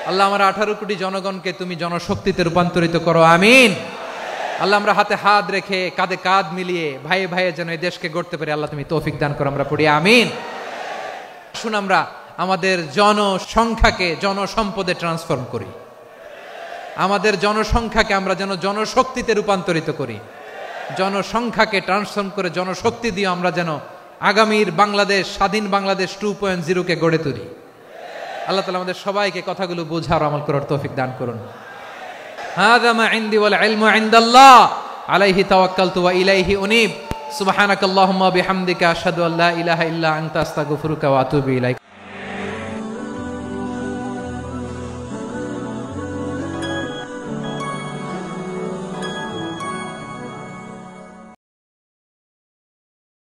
আল্লাহ আমার 18 কোটি জনগণকে তুমি জনশক্তিতে রূপান্তরিত করো, আমিন। আল্লাহ আমরা হাতে হাত রেখে, কাঁধে কাঁধ মিলিয়ে, ভাইয়ে ভাইয়ে যেন এই দেশকে গড়তে পারি, আল্লাহ তুমি তৌফিক দান করো, আমরা পড়ি আমিন। আসুন আমরা আমাদের জনসংখ্যাকে জনসম্পদে ট্রান্সফর্ম করি। আমাদের জনসংখ্যাকে আমরা যেন জনশক্তিতে রূপান্তরিত করি। জনসংখ্যাকে ট্রান্সফর্ম করে জনশক্তি দিয়ে আমরা যেন আগামীর বাংলাদেশ, স্বাধীন বাংলাদেশ 2.0 কে গড়ে তুলি। আল্লাহ তাআলা আমাদের সবাইকে কথাগুলো বোঝার, আমল করার তৌফিক দান করুন। হাযা মা ইনদি ওয়াল ইলমু ইনদাল্লাহ আলাইহি তাওয়াক্কালতু ওয়া ইলাইহি উনীব। সুবহানাকাল্লাহুম্মা বিহামদিকা আশহাদু আল্লা ইলাহা ইল্লা আনতা আস্তাগফিরুকা ওয়া আতুবু ইলাইক।